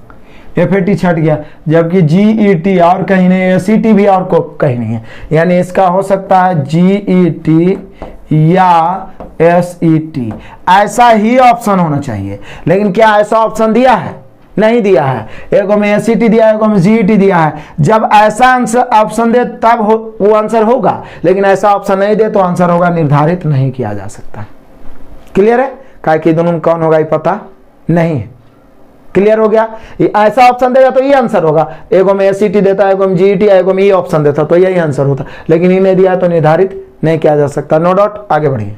[SPEAKER 1] FAT छट गया। जबकि GET और कहीं नहीं, ACT भी और को कहीं नहीं है। यानी इसका हो सकता है GET या SET, ऐसा ही ऑप्शन होना चाहिए। लेकिन क्या ऐसा ऑप्शन दिया है? नहीं दिया है। एगो में ACT दिया है, एगो में GET दिया है। जब ऐसा आंसर ऑप्शन दे तब वो आंसर होगा, लेकिन ऐसा ऑप्शन नहीं दे तो आंसर होगा निर्धारित नहीं किया जा सकता। क्लियर है? क्या कि दोनों में कौन होगा ये पता नहीं है। क्लियर हो गया? ऐसा ऑप्शन देगा तो ये आंसर होगा। एगो में ACT देता है, एगो में GET, एगो में ये ऑप्शन देता तो यही आंसर होता, लेकिन इन्हें दिया तो निर्धारित नहीं किया जा सकता। No doubt. आगे बढ़िए।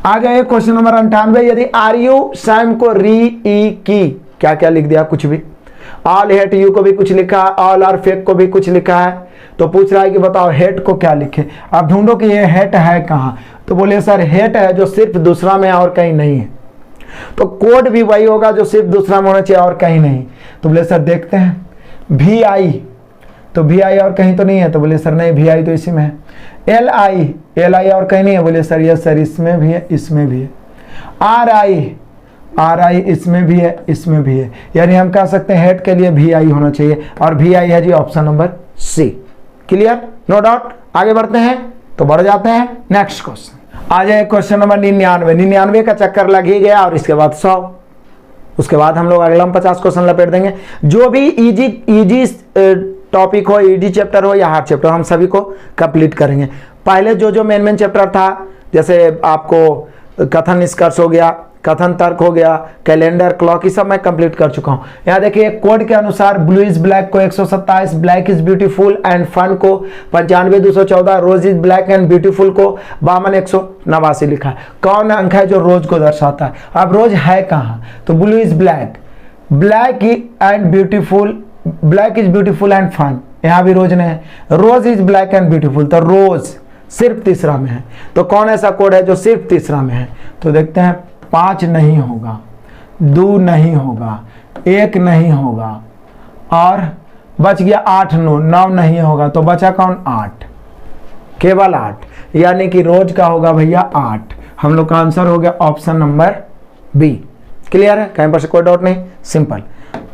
[SPEAKER 1] आगे क्वेश्चन नंबर 98। यदि आर यू सैम को री ई की, क्या क्या लिख दिया? कुछ भी। ऑल हेट यू को भी कुछ लिखा है, ऑल आर फेक को भी कुछ लिखा है। तो पूछ रहा है कि बताओ हेट को क्या लिखे। अब ढूंढो कि ये हेट है कहाँ। तो बोले सर हेट है जो सिर्फ दूसरा में और कहीं नहीं है। तो कोड भी वही होगा जो सिर्फ दूसरा में होना चाहिए और कहीं नहीं। तो बोले सर देखते हैं VI, तो VI और कहीं तो नहीं है। तो बोले सर नहीं, VI तो इसी में है। LI और कहीं नहीं है। बोले सर यस सर इसमें भी है, इसमें भी है। RI इसमें भी है, इसमें भी है। यानी हम कह सकते हैं हेड के लिए VI होना चाहिए, और VI है जी option number C। Clear? No doubt. आगे बढ़ते हैं, तो बढ़ जाते हैं नेक्स्ट क्वेश्चन। आ जाए क्वेश्चन नंबर 99 का चक्कर लग ही गया, और इसके बाद 100। उसके बाद हम लोग अगला 50 क्वेश्चन लपेट देंगे। जो भी इजी टॉपिक हो, इजी चैप्टर हो या हार्ड चैप्टर, हम सभी को कंप्लीट करेंगे। पहले जो मेन चैप्टर था, जैसे आपको कथन निष्कर्ष हो गया, कथन तर्क हो गया, कैलेंडर, क्लॉक, ये सब मैं कंप्लीट कर चुका हूं। यहाँ देखिए कोड के अनुसार ब्लू इज ब्लैक को 127, black is beautiful and fun को 95, 214, rose is black and beautiful को 52, 189 लिखा है। कौन अंक है जो रोज को दर्शाता है? अब रोज है कहाँ? तो blue is black, black and beautiful, black is beautiful and fun, यहाँ भी रोज नहीं है। Rose is black and beautiful, तो रोज सिर्फ तीसरा में है। तो कौन ऐसा कोड है जो सिर्फ तीसरा में है? तो देखते हैं 5 नहीं होगा, 2 नहीं होगा, 1 नहीं होगा, और बच गया 8, 9 नहीं होगा। तो बचा कौन? 8, केवल 8। यानी कि रोज का होगा भैया 8। हम लोग का आंसर हो गया ऑप्शन नंबर बी। क्लियर है? कहीं पर से कोई डाउट नहीं, सिंपल।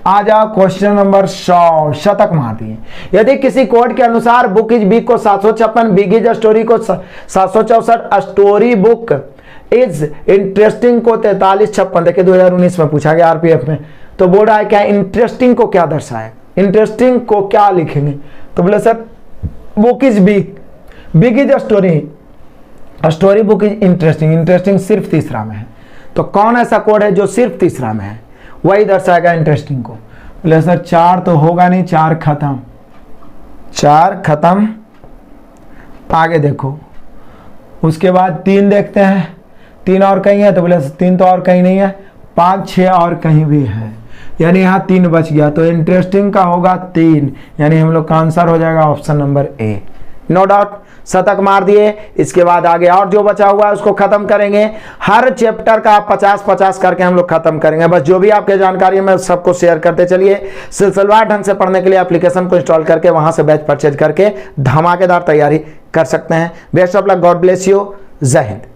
[SPEAKER 1] आ जाओ क्वेश्चन नंबर 100, शतक मार दिए। यदि किसी कोड के अनुसार बुक इज बिग को 756, बिग इज स्टोरी को 764, स्टोरी बुक इज इंटरेस्टिंग को 4356, देखिए 2019 में पूछा गया RPF में। तो बोल रहा है क्या इंटरेस्टिंग को क्या दर्शाए, इंटरेस्टिंग को क्या लिखेंगे? तो बोले sir book is big, big is story, story book is interesting, interesting सिर्फ तीसरा में है। तो कौन ऐसा कोड है जो सिर्फ तीसरा में है? वही दर्शाएगा इंटरेस्टिंग को। बोले सर 4 तो होगा नहीं, 4 खत्म, 4 खत्म। आगे देखो, उसके बाद 3 देखते हैं, 3 और कहीं है? तो बोले 3 तो और कहीं नहीं है, 5, 6 और कहीं भी है। यानी यहाँ 3 बच गया, तो इंटरेस्टिंग का होगा 3। यानी हम लोग का आंसर हो जाएगा option number A. No doubt. शतक मार दिए। इसके बाद आगे और जो बचा हुआ है उसको खत्म करेंगे। हर चैप्टर का 50-50 करके हम लोग खत्म करेंगे। बस जो भी आपके जानकारी है मैं सबको शेयर करते चलिए। सिलसिलेवार ढंग से पढ़ने के लिए एप्लीकेशन को इंस्टॉल करके वहां से बैच परचेज करके धमाकेदार तैयारी कर सकते हैं। Best of luck, God bless you, जय हिंद।